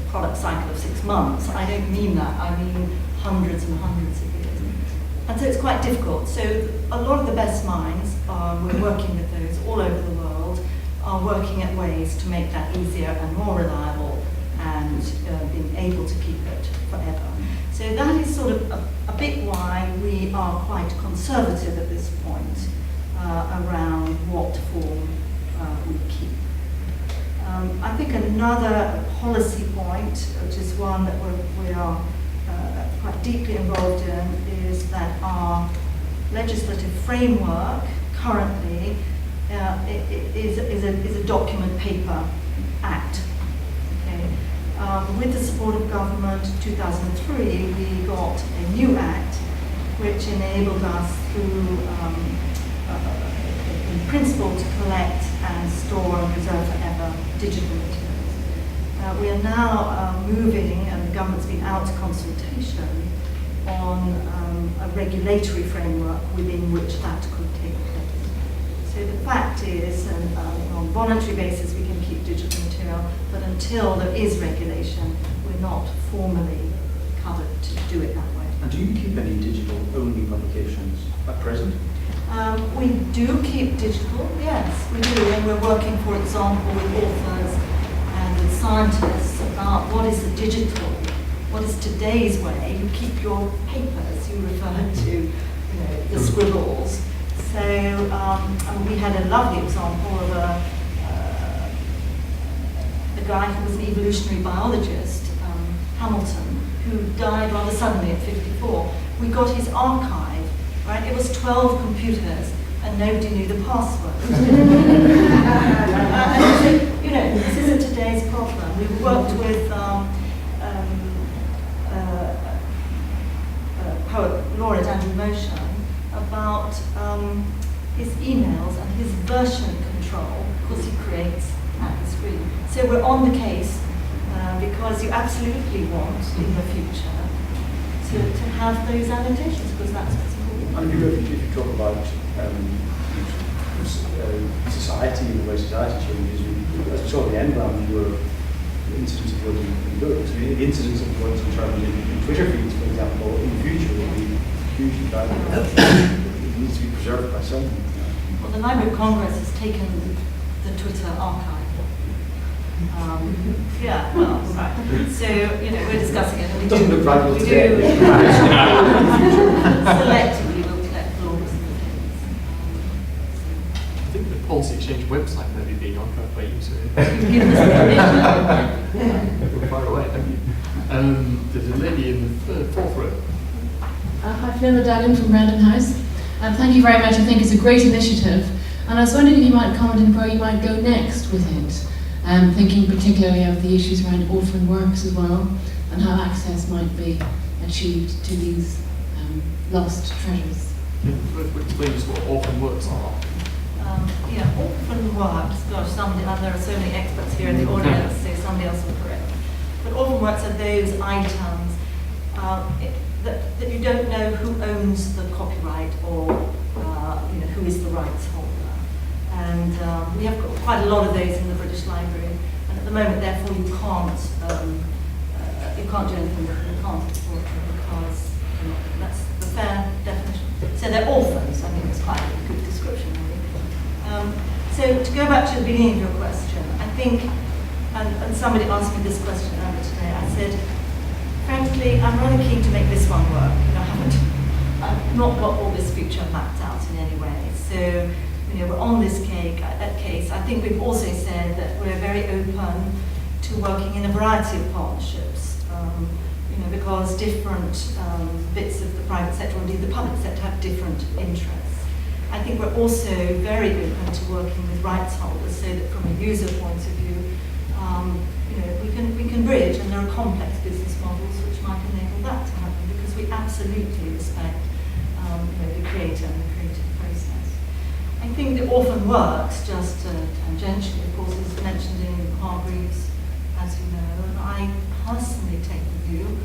Speaker 2: product cycle of 6 months. I don't mean that. I mean hundreds and hundreds of years. And so it's quite difficult. So a lot of the best minds, we're working with those all over the world, are working at ways to make that easier and more reliable and being able to keep it forever. So that is sort of a bit why we are quite conservative at this point around what form we keep. I think another policy point, which is one that we are quite deeply involved in, is that our legislative framework currently is a document paper act. Okay? With the support of government, 2003, we got a new act which enabled us through, in principle, to collect and store and preserve forever digital materials. We are now moving, and the government's been out to consultation on a regulatory framework within which that could take place. So the fact is, and on a voluntary basis we can keep digital material, but until there is regulation, we're not formally covered to do it that way.
Speaker 3: And do you keep any digital-only publications at present?
Speaker 2: We do keep digital, yes, we do, and we're working, for example, with authors and with scientists about what is the digital, what is today's way. You keep your papers, you refer to the scribbles. So we had a lovely example of a guy who was an evolutionary biologist, Hamilton, who died rather suddenly at 54. We got his archive, right? It was 12 computers and nobody knew the password. And so, this isn't today's problem. We worked with poet laureate Andrew Motion about his emails and his version control, because he creates at the screen. So we're on the case because you absolutely want in the future to have those annotations, because that's what's important.
Speaker 3: And if you talk about society and the way society changes, as we saw at the end round, you were incidents of words in books. The incidents of words in terms of in Twitter feeds, for example, in the future will be hugely valuable. It needs to be preserved by something.
Speaker 2: Well, the Library of Congress has taken the Twitter archive. Yeah, well, right. So, we're discussing it. And we
Speaker 3: doesn't look right
Speaker 2: we
Speaker 3: today.
Speaker 2: do selectively we'll collect blogs and things.
Speaker 1: I think the Policy Exchange website may be being archived by you, so
Speaker 2: Give us information.
Speaker 1: we're far away, thank you. There's a lady in the fourth row.
Speaker 6: Hi, Flynn Medallion from Random House. Thank you very much. I think it's a great initiative. And I was wondering if you might comment on where you might go next with it. Thinking particularly of the issues around orphan works as well, and how access might be achieved to these lost treasures.
Speaker 1: Explain us what orphan works are.
Speaker 2: Orphan works, gosh, there are so many experts here in the audience, so somebody else will correct. But orphan works are those items that you don't know who owns the copyright or who is the rights holder. And we have got quite a lot of those in the British Library, and at the moment, therefore, you can't do anything with them. You can't export them because that's the fair definition. So they're orphans. I think it's quite a good description, really. So to go back to the beginning of your question, I think, and somebody asked me this question earlier today. I said, frankly, I'm rather keen to make this one work. I've not got all this future mapped out in any way. So. We're on this case. I think we've also said that we're very open to working in a variety of partnerships, because different bits of the private sector, or indeed the public sector, have different interests. I think we're also very open to working with rights holders, so that from a user point of view, we can bridge, and there are complex business models which might enable that to happen, because we we absolutely respect the creator and the creative process. I think the orphan works, just tangentially, of course, is mentioned in Hargreaves, as you know, and I personally take the view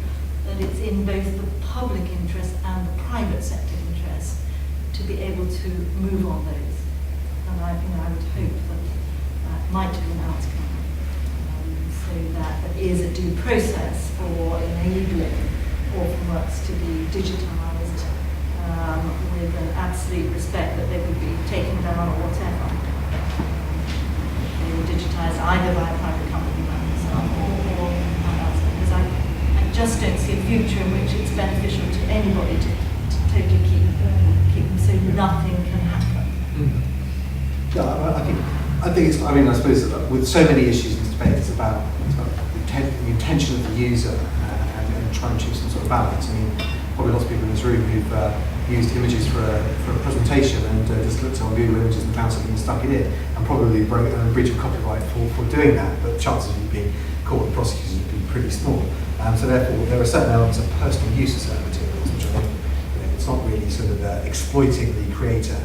Speaker 2: that it's in both the public interest and the private sector interest to be able to move on those. And I would hope that that might be an outcome, so that there is a due process for enabling orphan works to be digitised with an absolute respect that they would be taken down or whatever. They were digitised either by a private company like myself or others, because I just don't see a future in which it's beneficial to anybody to totally keep them so nothing can happen.
Speaker 4: Yeah, I think it's, I suppose with so many issues in this debate, it's about the intention of the user and trying to achieve some sort of balance. I mean, probably lots of people in this room who've used images for a presentation and just looked on Google Images and found something and stuck it in, and probably broke a breach of copyright for doing that, but chances of you being caught and prosecuted would be pretty small. So therefore, there are certain elements of personal use of certain materials, which I think it's not really sort of exploiting the creator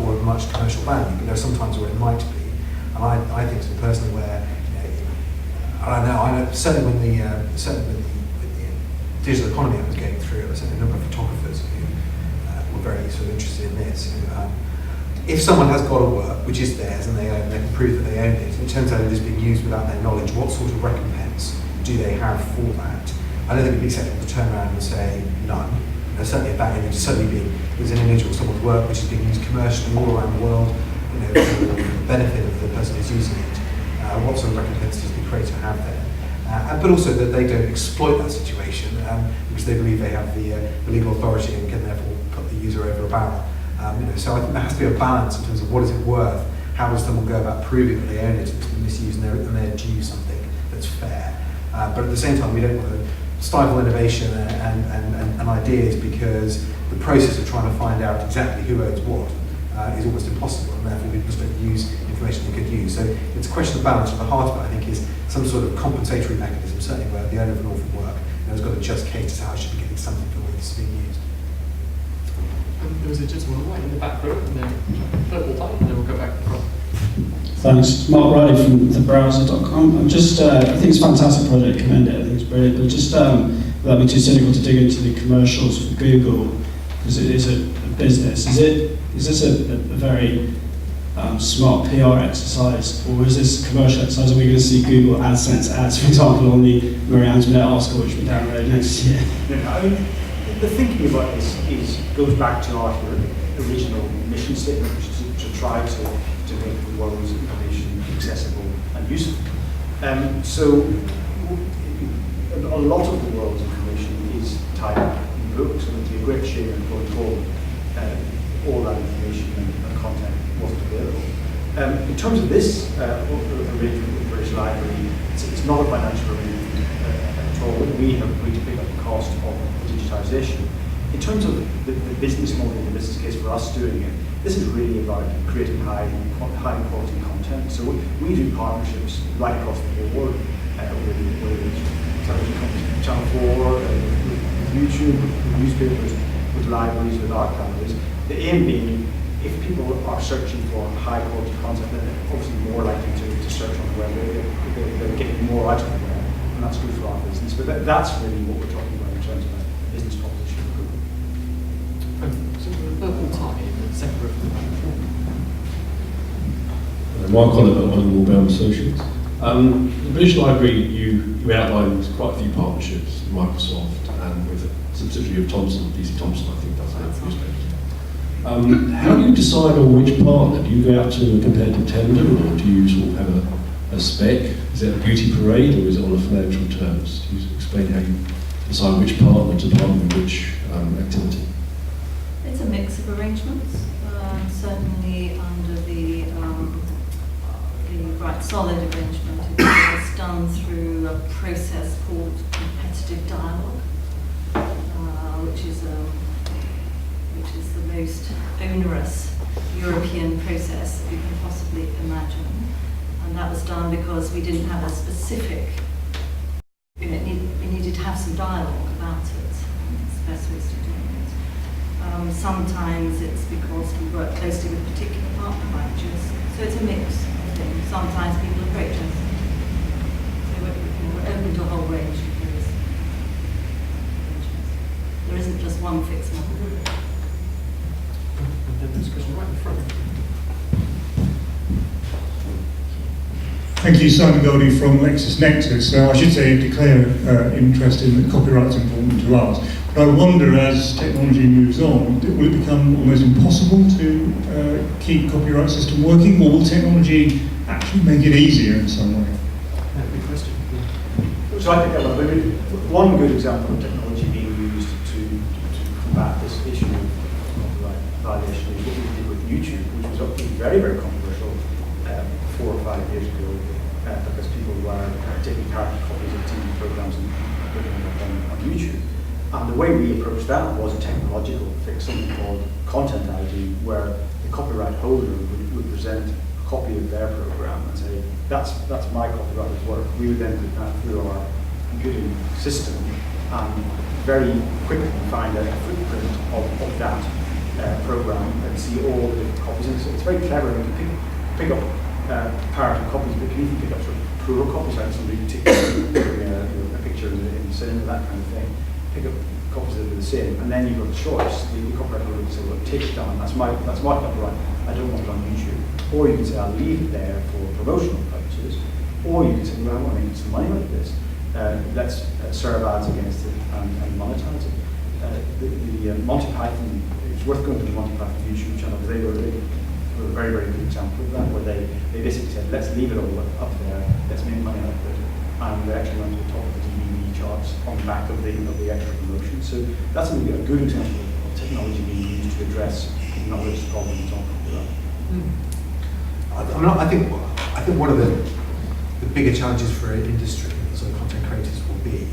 Speaker 4: or of much commercial value, but there are some times where it might be. And I think sort of personally where, I know certainly when the digital economy I was going through, there were certainly a number of photographers who were very sort of interested in this. If someone has got a work which is theirs and they can prove that they own it, and it turns out it is being used without their knowledge, what sort of recompense do they have for that? I don't think it would be acceptable to turn around and say none. Certainly if that image there's an image of someone's work which is being used commercially all around the world, for the benefit of the person who's using it, what sort of recompense does the creator have there? But also that they don't exploit that situation because they believe they have the legal authority and can therefore put the user over a barrel. So I think there has to be a balance in terms of what is it worth, how does someone go about proving that they own it, it's been misused and they're due something that's fair. But at the same time, we don't want to stifle innovation and ideas because the process of trying to find out exactly who owns what is almost impossible, and therefore we just don't use information we could use. So it's a question of balance. At the heart of it, I think, is some sort of compensatory mechanism, certainly where the owner of an orphan work has got a just case to how it should be getting something for the way it's being used.
Speaker 1: There was a gentleman right in the back row, and then purple tie, and then we'll go back to the front.
Speaker 7: Thanks. Mark Riley from thebrowser.com. I think it's a fantastic project, commend it, I think it's brilliant, but just without being too cynical to dig into the commercials for Google, because it is a business. Is this a very smart PR exercise, or is this a commercial exercise? Are we going to see Google AdSense ads, for example, on the Marie Antoinette article which we download next year?
Speaker 3: I mean, the thinking about this goes back to our original mission statement, which is to try to make the world's information accessible and useful. So a lot of the world's information is tied up in books, and it would be a great shame if going forward all that information and content wasn't available. In terms of this arrangement with the British Library, it's not a financial arrangement at all. We have agreed to pick up the cost of digitisation. In terms of the business model, the business case for us doing it, this is really about creating high quality content. So we do partnerships right across the board with television companies, Channel 4, with YouTube, with newspapers, with libraries, with art galleries. The aim being, if people are searching for high quality content, then they're obviously more likely to search on the web. They're getting more out of the web, and that's good for our business. But that's really what we're talking about in terms of a business proposition.
Speaker 1: So the purple tie in the centre of the
Speaker 8: Mark Oliver, One Barron Associates. The British Library, you outlined quite a few partnerships with Microsoft and with a subsidiary of Thomson, DC Thomson, I think that's how it's newspapers. How do you decide on which partner? Do you go out to a competitive tender, or do you sort of have a spec? Is it a beauty parade, or is it on a financial terms? Can you explain how you decide which partner to partner with which activity?
Speaker 2: It's a mix of arrangements. Certainly under the Right Solid arrangement, it's done through a process called competitive dialogue, which is the most onerous European process that you can possibly imagine. And that was done because we didn't have a specific, we needed to have some dialogue about it. the best ways to do it. Sometimes it's because we work closely with a particular partner managers, so it's a mix of things. Sometimes people approach us. So we're open to a whole range of those. There isn't just one fixed model.
Speaker 3: This question right in front.
Speaker 9: Thank you, Simon Goldie from LexisNexis. I should say, declare interest in that copyright's important to us. But I wonder, as technology moves on, will it become almost impossible to keep copyright system working, or will technology actually make it easier in some way?
Speaker 3: Good question. So I think one good example of technology being used to combat this issue of copyright violation is what we did with YouTube, which was obviously very, very controversial 4 or 5 years ago, because people were taking character copies of TV programs and putting them up on YouTube. And the way we approached that was a technological fix, something called Content ID, where the copyright holder would present a copy of their program and say, that's my copyrighted work. We would then put that through our computing system and very quickly find a footprint of that program and see all the different copies. And so it's very clever. You can pick up parent copies, but you can even pick up sort of poor copies, like somebody taking a picture in the cinema, that kind of thing. Pick up copies that are the same, and then you've got the choice. The copyright holder can say, "Well, take it down. That's my copyright. I don't want it on YouTube." Or you can say, "I'll leave it there for promotional purposes." Or you can say, "Well, I want to make some money out of this. Let's serve ads against it and monetize it." The Monty Python. It's worth going to the Monty Python YouTube channel because they were a very, very good example of that, where they basically said, "Let's leave it all up there. Let's make money out of it." And they actually went to the top of the DVD charts on the back of the extra promotion. So that's a good example of technology being used to address knowledge problems on copyright.
Speaker 4: I think one of the bigger challenges for industry, sort of content creators, will be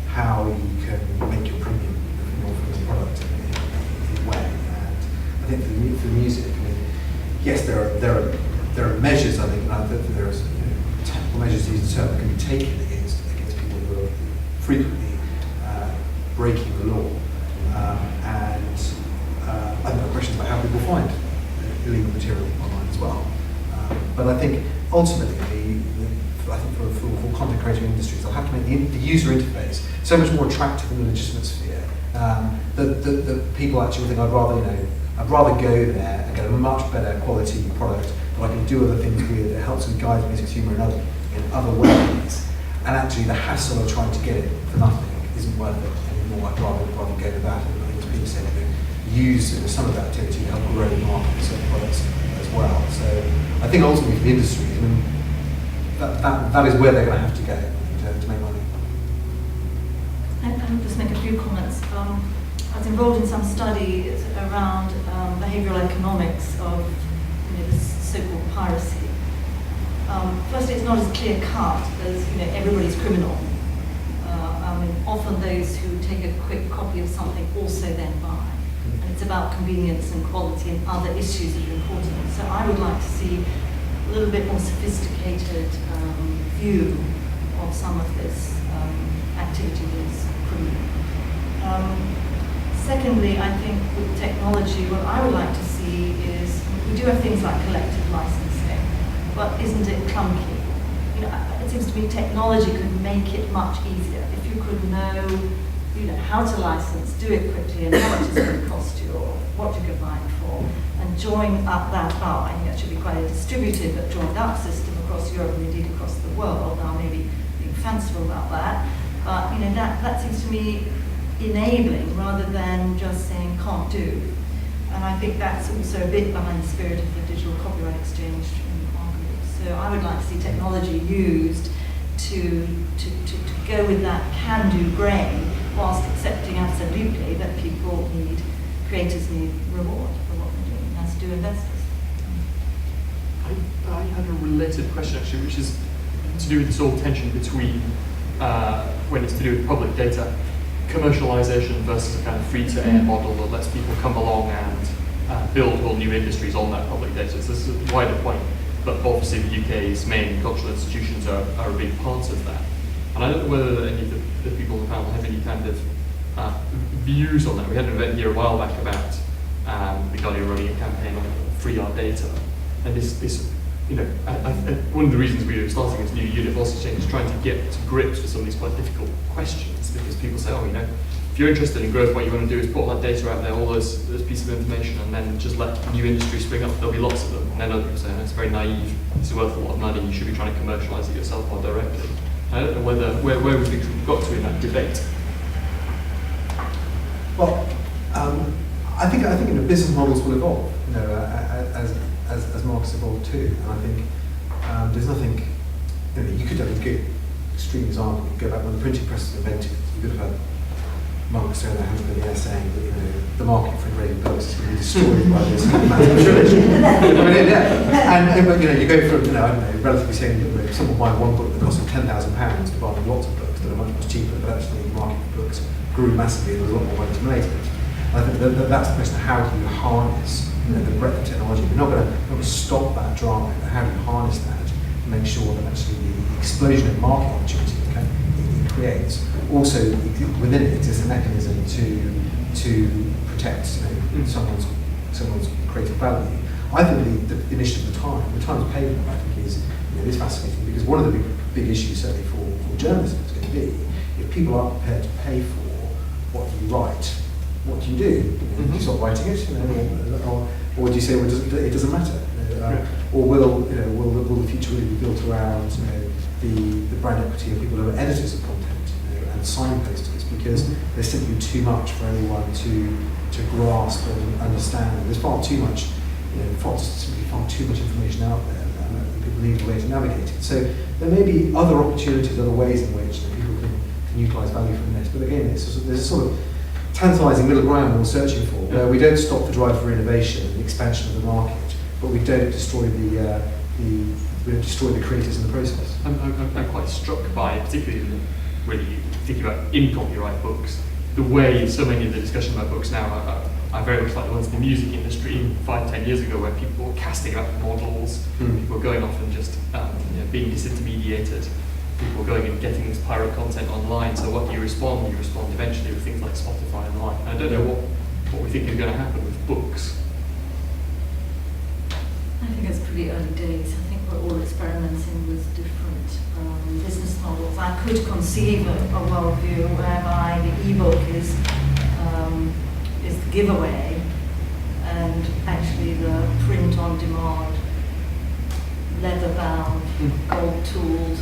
Speaker 4: how you can make your premium from the product in a way. And I think for the music, I mean, yes, there are measures. I think that there are technical measures that can be taken against people who are frequently breaking the law. And I think there are questions about how people find illegal material online as well. But I think ultimately, I think for content creating industries, they'll have to make the user interface so much more attractive in the legitimate sphere that people actually think I'd rather go there and get a much better quality product that I can do other things with. It helps me guide me as a consumer in other ways. And actually, the hassle of trying to get it for nothing isn't worth it anymore. I'd rather go to that, and I think as Peter said, use some of that activity to help grow the market for certain products as well. So I think ultimately for the industry, I mean, that is where they're going to have to go to make money.
Speaker 2: I'll just make a few comments. I was involved in some studies around behavioural economics of this so-called piracy. Firstly, it's not as clear cut as everybody's criminal. Often those who take a quick copy of something also then buy. And it's about convenience and quality and other issues that are important. So I would like to see a little bit more sophisticated view of some of this activity that's criminal. Secondly, I think with technology, what I would like to see is, we do have things like collective licensing, but isn't it clunky? It seems to me technology could make it much easier. If you could know, how to license, do it quickly, and how much it's going to cost you, or what you could buy it for, and join up that up. I think that should be quite a distributed but joined up system across Europe and indeed across the world. Now, maybe being fanciful about that, but that seems to me enabling rather than just saying can't do. And I think that's also a bit behind the spirit of the digital copyright exchange in our group. So I would like to see technology used to go with that can-do brain, whilst accepting absolutely that creators need reward for what they're doing, as do investors.
Speaker 1: I had a related question actually, which is to do with this whole tension between when it's to do with public data, commercialization versus a kind of free-to-air model that lets people come along and build whole new industries on that public data. So this is a wider point, but obviously the UK's main cultural institutions are a big part of that. And I don't know whether any of the people on the panel have any kind of views on that. We had an event here a while back about the Guardian running a campaign on free art data, and this one of the reasons we were starting this new unit of Policy Exchange is trying to get to grips with some of these quite difficult questions, because people say, if you're interested in growth, what you want to do is put all that data out there, all those pieces of information, and then just let new industry spring up. There'll be lots of them. And then other people say, it's very naive, it's worth a lot of money, you should be trying to commercialise it yourself more directly. I don't know where we've got to in that debate.
Speaker 4: Well, I think business models will evolve, as markets evolve too. And I think there's nothing, you could have a good extreme example. You go back when the printing press was invented, you could have had monks turn their hands in the air saying that the market for engraving books is going to be destroyed by this massive trilogy. But you go from relatively saying that someone buying one book that cost them £10,000 to buying lots of books that are much cheaper, but actually the market for books grew massively and there was a lot more money to make it. I think that's the question of how do you harness the breadth of technology. We're not going to stop that drive, but how do you harness that and make sure that actually the explosion of market opportunity it creates also within it exists a mechanism to protect someone's creative value. I think the initiative of the Times paper, I think is fascinating, because one of the big issues certainly for journalism is going to be if people aren't prepared to pay for what you write, what do you do? Do you stop writing it, or do you say it doesn't matter? Or will the future really be built around the brand equity of people who are editors of content and signposters, because there's simply too much for anyone to grasp and understand. There's far too much, far too much information out there, and people need a way to navigate it. So there may be other opportunities, other ways in which people can utilise value from this. But again, there's a sort of tantalising middle ground we're searching for, where we don't stop the drive for innovation and the expansion of the market, but we don't destroy the creators in the process.
Speaker 1: I'm quite struck by, particularly when you think about in-copyright books, the way so many of the discussions about books now are very much like the ones in the music industry 5-10 years ago, where people were casting out models, people were going off and just being disintermediated, people were going and getting this pirate content online. So what do you respond? You respond eventually with things like Spotify and the like. And I don't know what we think is going to happen with books.
Speaker 2: I think it's pretty early days. I think we're all experimenting with different business models. I could conceive of a worldview whereby the e-book is the giveaway, and actually the print-on-demand, leather-bound, gold-tooled,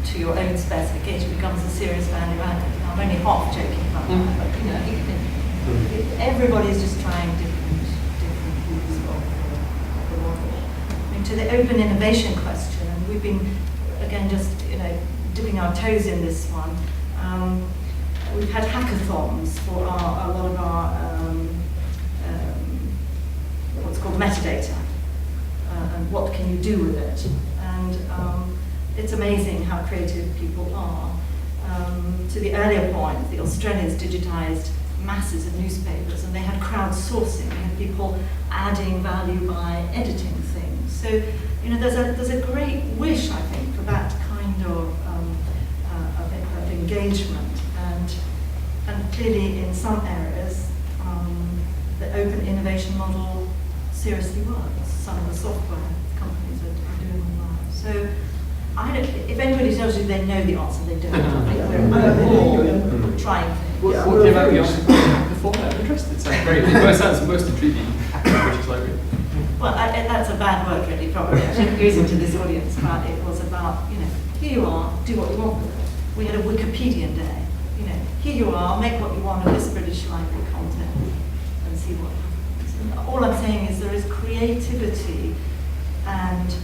Speaker 2: to your own specification becomes a serious value added. I'm only half joking about that, but everybody's just trying different views of the model. I mean, to the open innovation question, and we've been again just dipping our toes in this one. We've had hackathons for a lot of our what's called metadata, and what can you do with it, and it's amazing how creative people are. To the earlier point, the Australians digitised masses of newspapers, and they had crowdsourcing. They had people adding value by editing things. So, there's a great wish, I think, for that kind of engagement. And clearly, in some areas, the open innovation model seriously works. Some of the software companies are doing all that. So, if anybody tells you they know the answer, they don't. I think we're all trying things.
Speaker 1: What came out before that? I'm interested. It sounds most intriguing. British Library.
Speaker 2: Well, that's a bad word, really, probably. I shouldn't use it to this audience, but it was about, here you are, do what you want with it. We had a Wikipedian day. Here you are, make what you want of this British Library content and see what happens. And all I'm saying is there is creativity and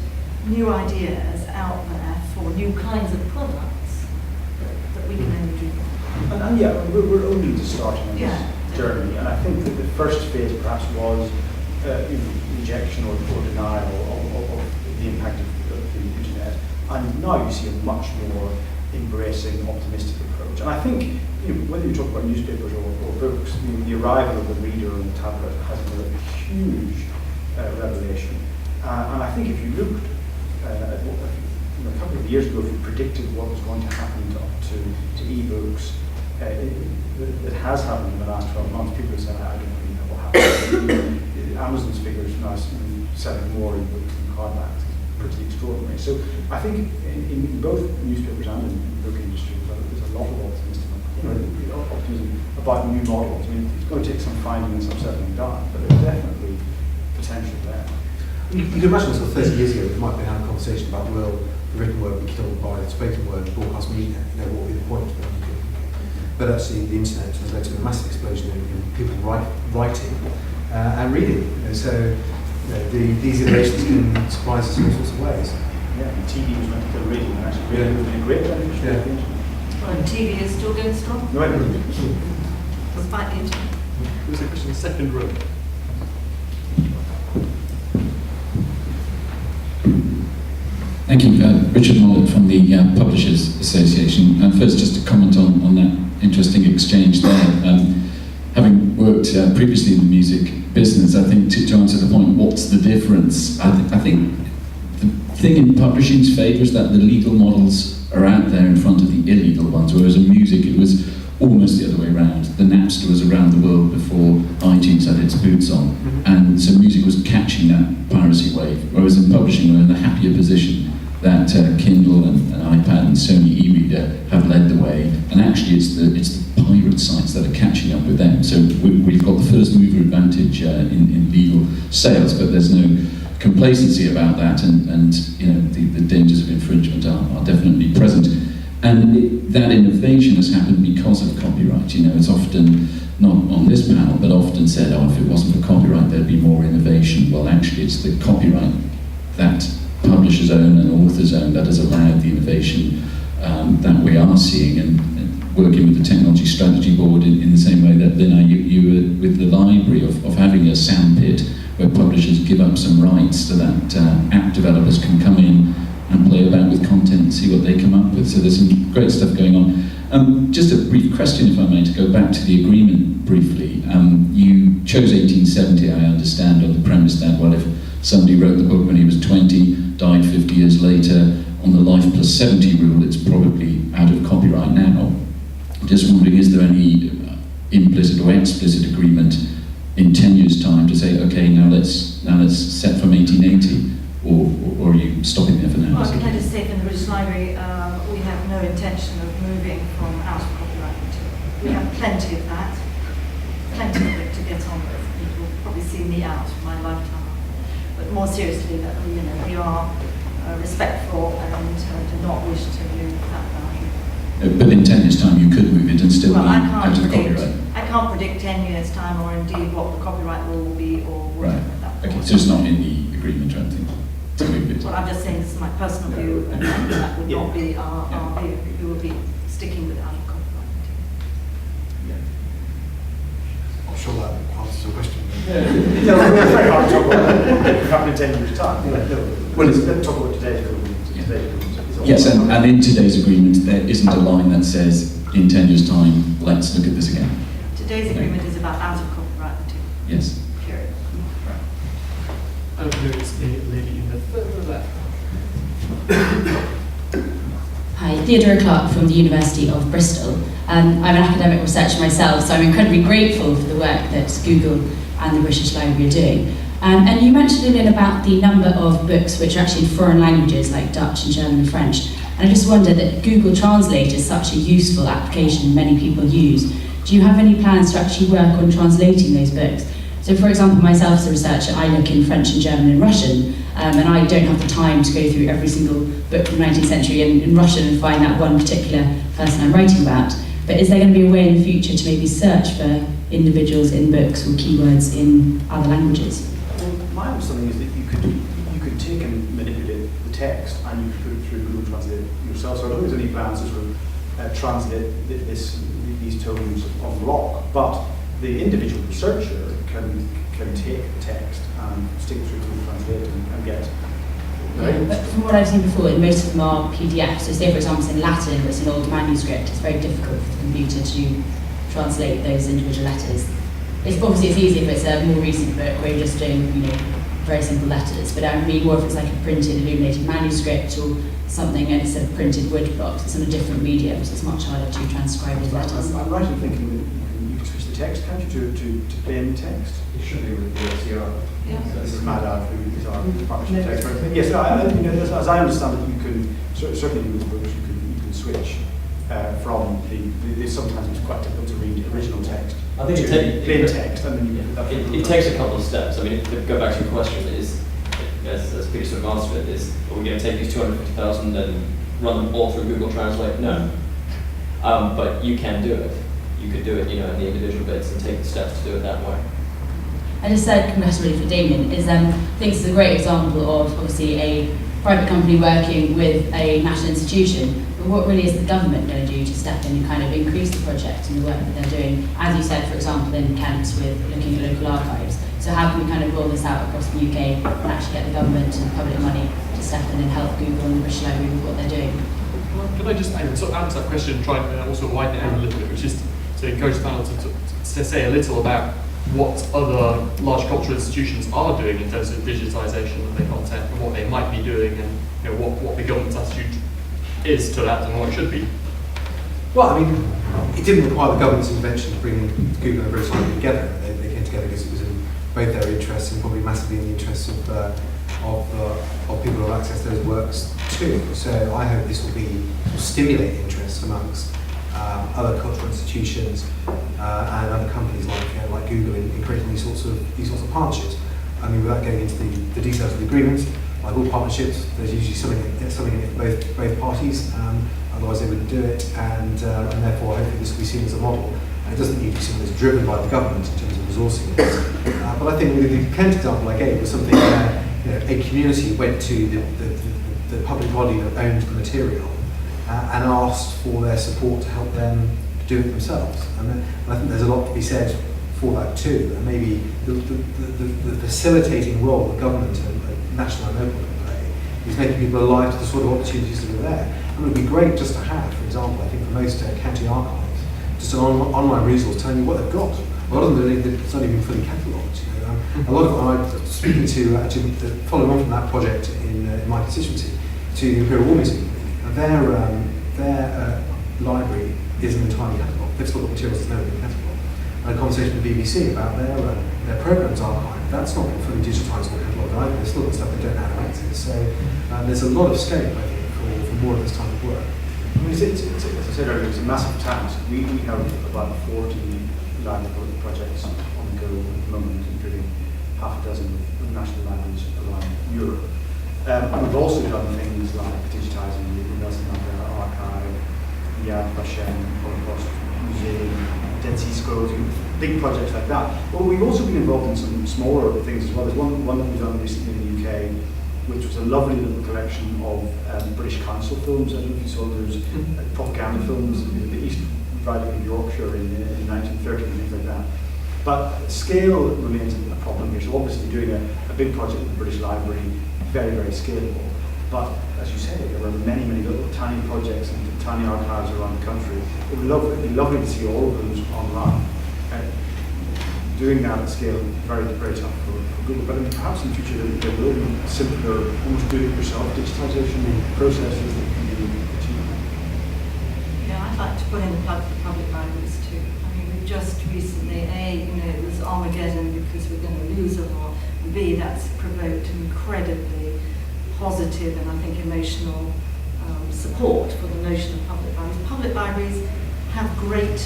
Speaker 2: new ideas out there for new kinds of products that we can only dream of.
Speaker 3: And we're only just starting on this journey, and I think that the first phase perhaps was rejection or denial of the impact of the internet, and now you see a much more embracing, optimistic approach. And I think whether you talk about newspapers or books, the arrival of the reader on the tablet has been a huge revelation. And I think if you looked at a couple of years ago, if you predicted what was going to happen to e-books it has happened in the last 12 months. People have said, I don't really know what happened. Amazon's figures now selling more ebooks than hardbacks is pretty extraordinary. So I think in both newspapers and in the book industry, there's a lot of optimism about new models. I mean, it's going to take some finding and some settling down, but there's definitely potential there.
Speaker 4: You can imagine sort of 30 years ago, we might be having a conversation about will the written word be killed by the spoken word, broadcast media, what would be the point? But actually the internet has led to a massive explosion in people writing and reading. So these innovations can surprise us in all sorts of ways.
Speaker 3: Yeah, and TV was meant to kill radio, and actually radio has been a great beneficiary of the internet.
Speaker 2: Well, and TV is still going strong,
Speaker 3: No, it wasn't.
Speaker 2: despite the internet.
Speaker 1: There's a question, second row.
Speaker 5: Thank you. Richard Mollett from the Publishers Association. First, just to comment on that interesting exchange there. Having worked previously in the music business, I think to answer the point, what's the difference? I think the thing in publishing's favour is that the legal models are out there in front of the illegal ones, whereas in music it was almost the other way around. The Napster was around the world before iTunes had its boots on, and so music was catching that piracy wave, whereas in publishing we're in the happier position that Kindle and iPad and Sony e-reader have led the way, and actually it's the pirate sites that are catching up with them. So we've got the first mover advantage in legal sales, but there's no complacency about that, and the dangers of infringement are definitely present. And that innovation has happened because of copyright. It's often, not on this panel, but often said, if it wasn't for copyright, there'd be more innovation. Well, actually, it's the copyright that publishers own and authors own that has allowed the innovation that we are seeing, and working with the Technology Strategy Board in the same way that, Lynne, you were with the library of having a sandpit where publishers give up some rights so that app developers can come in and play about with content and see what they come up with. So there's some great stuff going on. Just a brief question, if I may, to go back to the agreement briefly. You chose 1870, I understand, on the premise that, well, if somebody wrote the book when he was 20, died 50 years later, on the life plus 70 rule, it's probably out of copyright now. Just wondering, is there any implicit or explicit agreement in 10 years' time to say, okay, now let's set from 1880, or are you stopping there for now?
Speaker 2: Well, can I just say from the British Library, we have no intention of moving from out of copyright material. We have plenty of that, plenty of it to get on with. It will probably see me out for my lifetime. But more seriously, that we are respectful and do not wish to move that value.
Speaker 5: But in 10 years' time, you could move it and still be out of the copyright.
Speaker 2: I can't predict 10 years' time, or indeed what the copyright law will be, or whatever
Speaker 5: Right.
Speaker 2: that
Speaker 5: Okay,
Speaker 2: will
Speaker 5: so it's not in the agreement or anything to move it.
Speaker 2: Well, I'm just saying this is my personal view, and that would not be our view. We will be sticking with out of copyright material.
Speaker 4: I'm sure that answers your question.
Speaker 3: It's very hard to talk about what will happen in 10 years' time. Well, let's talk about today's agreement.
Speaker 5: Yes, and in today's agreement, there isn't a line that says, in 10 years' time, let's look at this again.
Speaker 2: Today's agreement is about out of copyright material.
Speaker 5: Yes.
Speaker 2: Period.
Speaker 1: Over here is the lady in the further left.
Speaker 10: Hi, Theodora Clark from the University of Bristol. I'm an academic researcher myself, so I'm incredibly grateful for the work that Google and the British Library are doing. And you mentioned, Lynne, about the number of books which are actually in foreign languages like Dutch and German and French. And I just wondered that Google Translate is such a useful application many people use. Do you have any plans to actually work on translating those books? So for example, myself as a researcher, I look in French and German and Russian, and I don't have the time to go through every single book from the 19th century in Russian and find that one particular person I'm writing about. But is there going to be a way in the future to maybe search for individuals in books or keywords in other languages?
Speaker 3: Well, my understanding is that you could take and manipulate the text and you could put it through Google Translate yourself. So I don't think there's any plans to sort of translate these tomes on block, but the individual researcher can take the text and stick it through Google Translate and get.
Speaker 10: Yeah, but from what I've seen before, most of them are PDFs. So say for example in Latin, it's an old manuscript, it's very difficult for the computer to translate those individual letters. It's easy if it's a more recent book where you're just doing very simple letters, but I mean more if it's like a printed illuminated manuscript or something instead of printed word blocks. It's on a different medium, so it's much harder to transcribe as letters.
Speaker 3: I'm right in thinking that you can switch the text, can't you, to plain text?
Speaker 11: It should be with the OCR.
Speaker 2: Yeah.
Speaker 3: This is Mad Art, who is our partnership expert. Yes, as I understand it, you can, certainly with books, you can switch from the sometimes it's quite difficult to read original text
Speaker 11: I think
Speaker 3: to plain text, and then you can put that
Speaker 11: it takes a couple of steps. I mean, to go back to your question, is, as Peter sort of answered it, is, are we going to take these 250,000 and run them all through Google Translate? No. But you can do it. You could do it, in the individual bits and take the steps to do it that way.
Speaker 10: I just said congratulations for Damien, is I think it's a great example of obviously a private company working with a national institution, but what really is the government going to do to step in and kind of increase the project and the work that they're doing, as you said, for example, in Kent with looking at local archives. So how can we kind of roll this out across the UK and actually get the government and public money to step in and help Google and the British Library with what they're doing?
Speaker 1: Can I just sort of answer that question and try and also widen it out a little bit, which is to encourage the panel to say a little about what other large cultural institutions are doing in terms of digitisation of their content and what they might be doing, and what the government's attitude is to that and what it should be.
Speaker 4: Well, I mean, it didn't require the government's intervention to bring Google and the British Library together. They came together because it was in both their interests and probably massively in the interests of people who have access to those works too. So I hope this will stimulate interest amongst other cultural institutions and other companies like Google in creating these sorts of partnerships. I mean, without getting into the details of the agreements, like all partnerships, there's usually something in it for both parties. Otherwise, they wouldn't do it, and therefore, hopefully, this will be seen as a model. And it doesn't need to be something that's driven by the government in terms of resourcing it. But I think the Kent example I gave was something where a community went to the public body that owned the material and asked for their support to help them do it themselves. And I think there's a lot to be said for that too. And maybe the facilitating role the government and national and local can play is making people alive to the sort of opportunities that are there. And it would be great just to have, for example, I think for most county archives, just an online resource telling you what they've got. A lot of them, it's not even fully catalogued. A lot of them, I'm speaking to actually following on from that project in my constituency, to the Imperial War Museum. Their library isn't entirely catalogued. They've still got materials that's never been catalogued. I had a conversation with the BBC about their programmes archive. That's not fully digitised or catalogued either. They've still got stuff they don't know how to access. So there's a lot of scope, I think, for more of this type of work.
Speaker 3: I mean, as I said earlier, it's a massive task. We have about 40 library projects on the go at the moment, including half a dozen national libraries around Europe. And we've also done things like digitising the Nelson Mandela Archive, the Yad Vashem Holocaust Museum, Dead Sea Scrolls, big projects like that. But we've also been involved in some smaller things as well. There's one that we've done recently in the UK, which was a lovely little collection of British Council films. I don't know if you saw, there's propaganda films in the East Riding of Yorkshire in 1930 and things like that. But scale remains a problem here. So obviously doing a big project with the British Library, very, very scalable. But as you say, there are many, many little tiny projects and tiny archives around the country. It would be lovely to see all of those online. Doing that at scale is very, very tough for Google. But I mean, perhaps in the future there will be simpler, almost do-it-yourself digitization processes that can be achieved.
Speaker 2: Yeah, I'd like to put in the public libraries too. I mean, we've just recently, it was Armageddon because we're going to lose a lot. B, that's provoked incredibly positive and I think emotional support for the notion of public libraries. Public libraries have great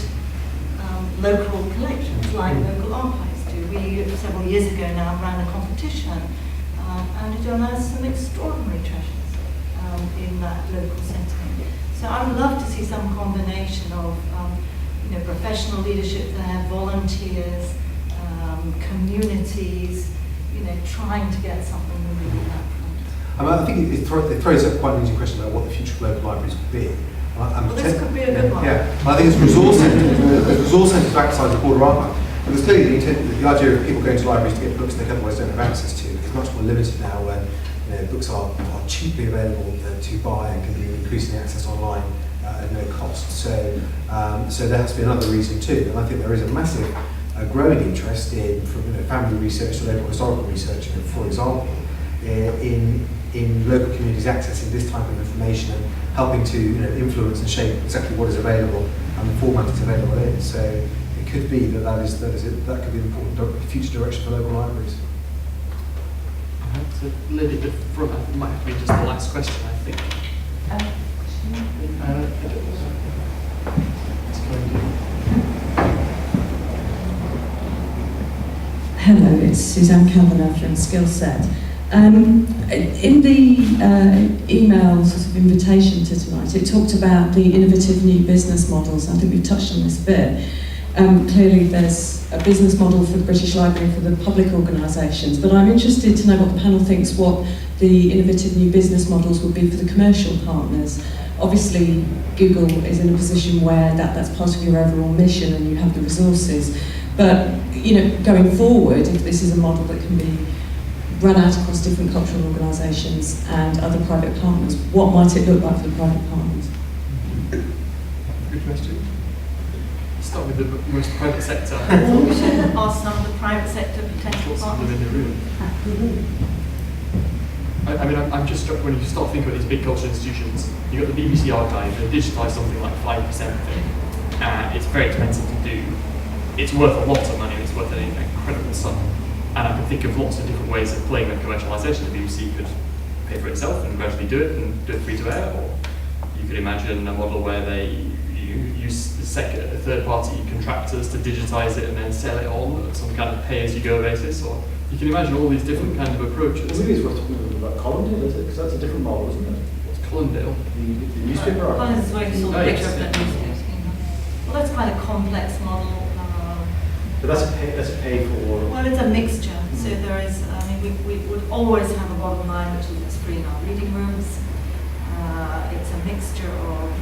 Speaker 2: local collections, like local archives do. We, several years ago now, ran a competition and it unearthed some extraordinary treasures in that local setting. So I would love to see some combination of professional leadership there, volunteers, communities, trying to get something moving on that front.
Speaker 4: I think it throws up quite an easy question about what the future of local libraries could be.
Speaker 2: Well, this could be a good one.
Speaker 4: Yeah, I think it's resource centres to access the broader archive. Because clearly the idea of people going to libraries to get books they otherwise don't have access to is much more limited now when books are cheaply available to buy and can be increasingly accessed online at no cost. So there has to be another reason too. And I think there is a massive growing interest from family research to local historical research, for example, in in local communities accessing this type of information and helping to influence and shape exactly what is available and the format it's available in. So it could be that could be an important future direction for local libraries.
Speaker 1: So Lynne at the front, I think might have been just the last question, I think.
Speaker 12: Hello, it's Suzanne Kavanagh from Skillset. In the email sort of invitation to tonight, it talked about the innovative new business models. I think we've touched on this a bit. Clearly there's a business model for the British Library for the public organisations, but I'm interested to know what the panel thinks what the innovative new business models would be for the commercial partners. Obviously, Google is in a position where that's part of your overall mission and you have the resources. But going forward, if this is a model that can be run out across different cultural organisations and other private partners, what might it look like for the private partners?
Speaker 1: Good question. Start with the most private sector.
Speaker 2: We should ask some of the private sector potential partners.
Speaker 1: Within the room. I mean, I'm just struck when you start thinking about these big cultural institutions. You've got the BBC archive, they digitise something like 5% of it. It's very expensive to do. It's worth a lot of money, it's worth an incredible sum. And I can think of lots of different ways of playing with commercialisation. The BBC could pay for itself and gradually do it free to air, or you could imagine a model where they use third-party contractors to digitise it and then sell it on at some kind of pay-as-you-go basis, or you can imagine all these different kind of approaches.
Speaker 3: Well, maybe it's worth talking about Colindale, is it? Because that's a different model, isn't it?
Speaker 1: What's Colindale?
Speaker 3: The newspaper archive.
Speaker 2: Colindale is where you saw the picture of that newspaper. Well, that's quite a complex model.
Speaker 3: But that's a pay for.
Speaker 2: Well, it's a mixture. So there is, we would always have a bottom line which is free in our reading rooms. It's a mixture of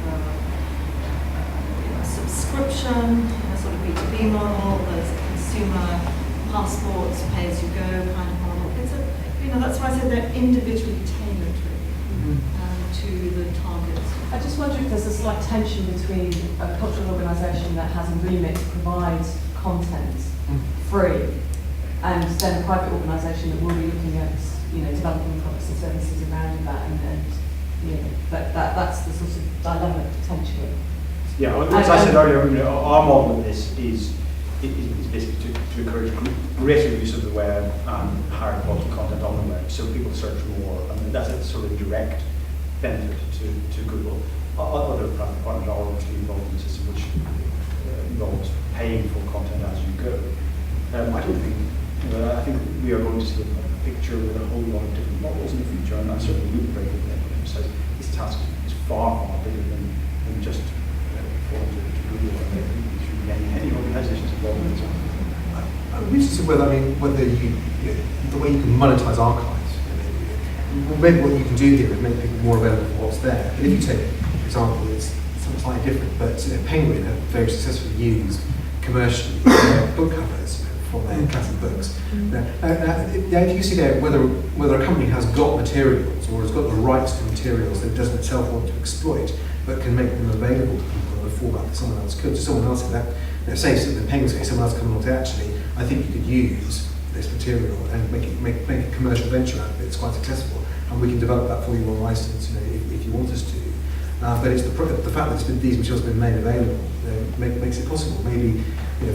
Speaker 2: subscription, sort of B2B model. There's a consumer passports, pay as you go kind of model. It's that's why I said they're individually tailored to the targets.
Speaker 12: I just wonder if there's a slight tension between a cultural organisation that has a remit to provide content free, and then a private organisation that will be looking at developing products and services around that, and that's the sort of dilemma potentially.
Speaker 3: Yeah, as I said earlier, our model of this is basically to encourage greater use of the web and higher quality content on the web, so people search more. I mean, that's a sort of direct benefit to Google. Other private partners are obviously involved in a system which involves paying for content as you go. I don't think, I think we are going to see a picture with a whole lot of different models in the future, and I certainly would break it down and emphasize this task is far, far bigger than just falling to Google. I think there should be any organisations involved in this.
Speaker 4: I'm interested whether the way you can monetize archives. Maybe what you can do here is make people more available for what's there. But if you take, for example, it's something slightly different, but Penguin have very successfully used commercially book covers for their classic books. If you see there whether a company has got materials or has got the rights to materials that it doesn't itself want to exploit, but can make them available to people in a format that someone else could. So someone else that, say in Penguin's case, someone else coming along to actually, I think you could use this material and make a commercial venture out of it. It's quite successful, and we can develop that for you on license, if you want us to. But it's the fact that these materials have been made available makes it possible. Maybe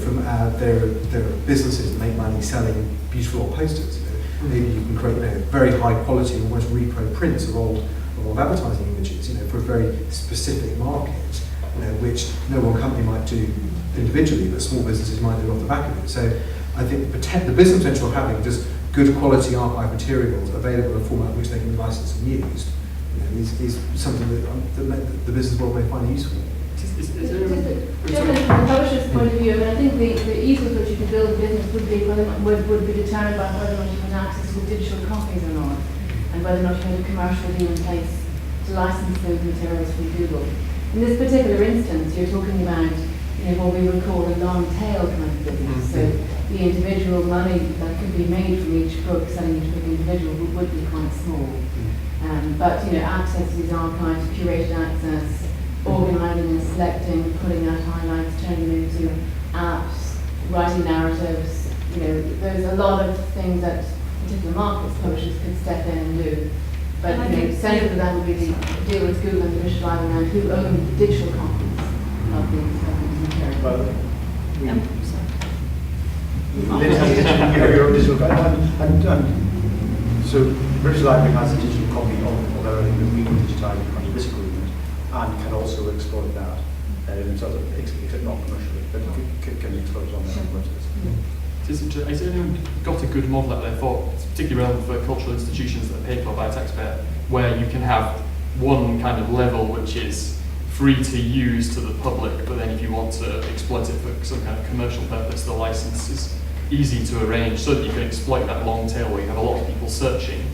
Speaker 4: from there are businesses that make money selling beautiful old posters. Maybe you can create very high quality, almost repro prints of old advertising images. For a very specific market, which no one company might do individually, but small businesses might do off the back of it. So I think the business potential of having just good quality archive materials available in a format in which they can be licensed and used is something that the business world may find useful.
Speaker 6: Just from the publisher's point of view, I think the ease with which you can build a business would be determined by whether or not you have access to digital copies or not, and whether or not you have a commercial deal in place to license those materials from Google. In this particular instance, you're talking about what we would call a long tail kind of business. So the individual money that could be made from each book, selling each book individual, would be quite small. But access to these archives, curated access, organising and selecting, putting out highlights, turning them into apps, writing narratives. There's a lot of things that particular markets publishers could step in and do. But central to that would be the deal with Google and the British Library and who own the digital copies of these materials.
Speaker 3: Well, Lynn has your own digital copy. And so the British Library has a digital copy of everything that we can digitise under this agreement and can also exploit that. Sort of, except not commercially, but can exploit it on their own websites.
Speaker 1: Has anyone got a good model out there for, particularly relevant for cultural institutions that are paid for by a taxpayer, where you can have one kind of level which is free to use to the public, but then if you want to exploit it for some kind of commercial purpose, the license is easy to arrange so that you can exploit that long tail where you have a lot of people searching,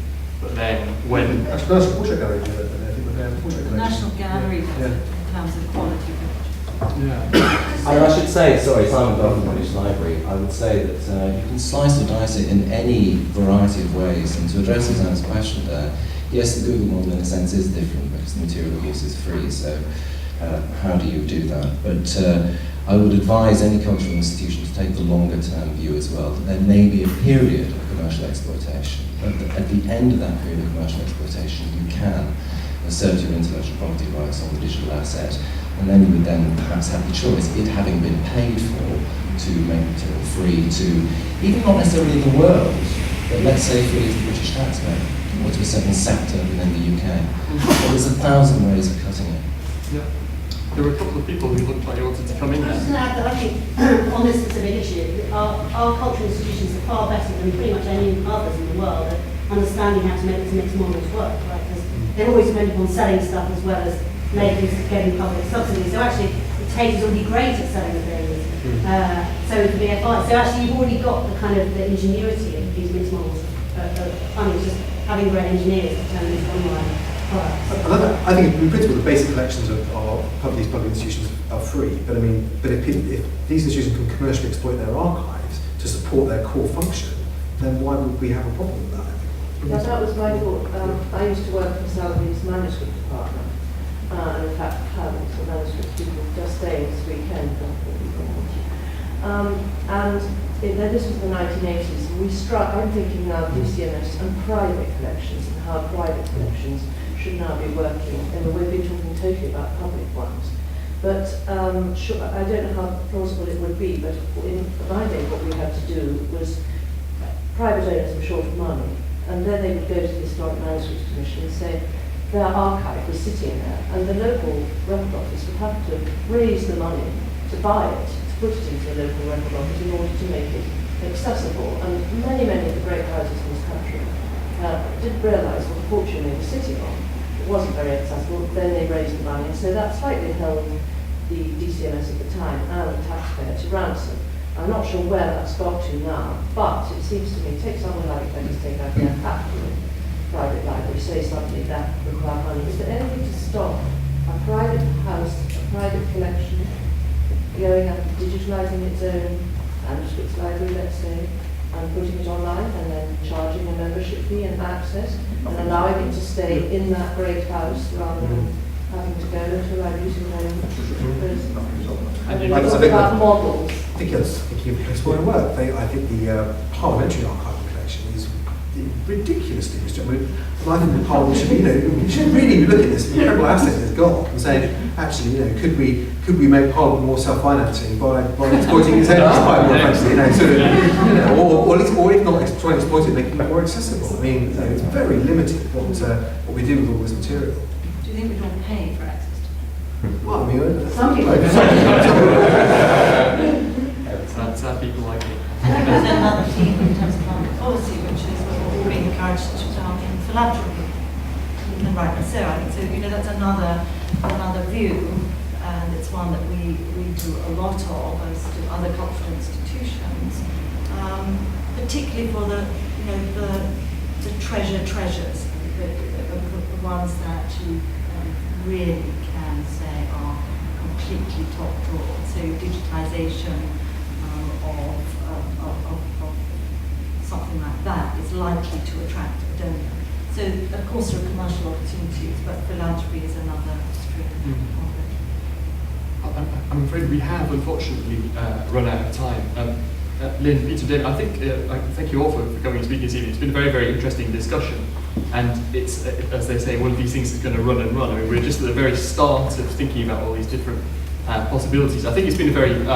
Speaker 1: but then when...
Speaker 4: That's the portrait gallery, I think we're going to portrait
Speaker 2: The National Gallery does it in terms of quality.
Speaker 1: Yeah.
Speaker 13: I should say, sorry, Simon Barron from the British Library, I would say that you can slice or dice it in any variety of ways, and to address Susanne's question there, yes, the Google model in a sense is different because the material use is free, so how do you do that? But I would advise any cultural institution to take the longer term view as well, that there may be a period of commercial exploitation, but at the end of that period of commercial exploitation you can assert your intellectual property rights on the digital asset, and then you would then perhaps have the choice, it having been paid for, to make material free to, even not necessarily the world, but let's say free to the British taxpayer, or to a certain sector within the UK. But there's 1,000 ways of cutting it.
Speaker 1: Yeah. There were a couple of people who looked like they wanted to come in
Speaker 14: I was
Speaker 1: there.
Speaker 14: going to add that I think on this specific issue, our cultural institutions are far better than pretty much any others in the world at understanding how to make these mixed models work, right? Because they're always dependent on selling stuff as well as getting public subsidies. So actually, the Tate is already great at selling the things. So it can be FI. So actually, you've already got the kind of the ingenuity of these mixed models. Funny, just having great engineers to turn these online products.
Speaker 4: I think in principle the basic collections of these public institutions are free, but I mean, if these institutions can commercially exploit their archives to support their core function, then why would we have a problem with that?
Speaker 15: Yeah, that was my thought. I used to work for Salary's manuscript department, and in fact have some manuscript people just staying this weekend. This was the 1980s, and we struck, I'm thinking now of DCMS and private collections and how private collections should now be working, and we've been talking totally about public ones. But I don't know how plausible it would be, but in my day what we had to do was private owners were short of money, and then they would go to the Historic Manuscripts Commission and say their archive was sitting there, and the local record office would have to raise the money to buy it, to put it into the local record office in order to make it accessible. And many of the great houses in this country didn't realise what a fortune they were sitting on. It wasn't very accessible, then they raised the money, and so that slightly held the DCMS at the time and the taxpayer to ransom. I'm not sure where that's got to now, but it seems to me, take someone like Benny's take out their affluent private library, say something that require money. Is there anything to stop a private house, a private collection, going up, digitalising its own manuscripts library, let's say, and putting it online, and then charging a membership fee and access, and allowing it to stay in that great house rather than having to go to a library using their own about models?
Speaker 4: I think you've explored work. I think the parliamentary archival collection is ridiculously restricted. I think the Parliament should we should really be looking at this incredible asset it's got and saying, actually, could we make Parliament more self-financing by exploiting its own archive more effectively, or if not trying to exploit it, making it more accessible. I mean, it's very limited what we do with all this material.
Speaker 2: Do you think we don't pay for access to it?
Speaker 4: Well, I mean,
Speaker 2: some people.
Speaker 1: That's people like me.
Speaker 2: And there's another theme in terms of public policy, which is we're all being encouraged to in philanthropy. And rightly so, I think so. That's another view, and it's one that we do a lot of, as do other cultural institutions, particularly for the treasures, the ones that you really can say are completely top drawer. So digitisation of something like that is likely to attract a donor. So of course there are commercial opportunities, but philanthropy is another stream of it.
Speaker 1: I'm afraid we have unfortunately run out of time. Lynne, Peter, David, I think thank you all for coming and speaking this evening. It's been a very, very interesting discussion. And it's, as they say, one of these things is going to run and run. I mean, we're just at the very start of thinking about all these different possibilities. I think it's been a very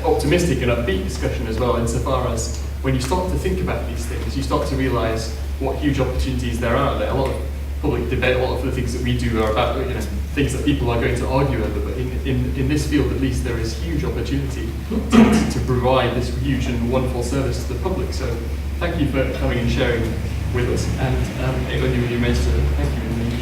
Speaker 1: optimistic and upbeat discussion as well, insofar as when you start to think about these things, you start to realise what huge opportunities there are. A lot of public debate, a lot of the things that we do are about things that people are going to argue over, but in this field at least there is huge opportunity to provide this huge and wonderful service to the public. So thank you for coming and sharing with us, and it only remains to thank you.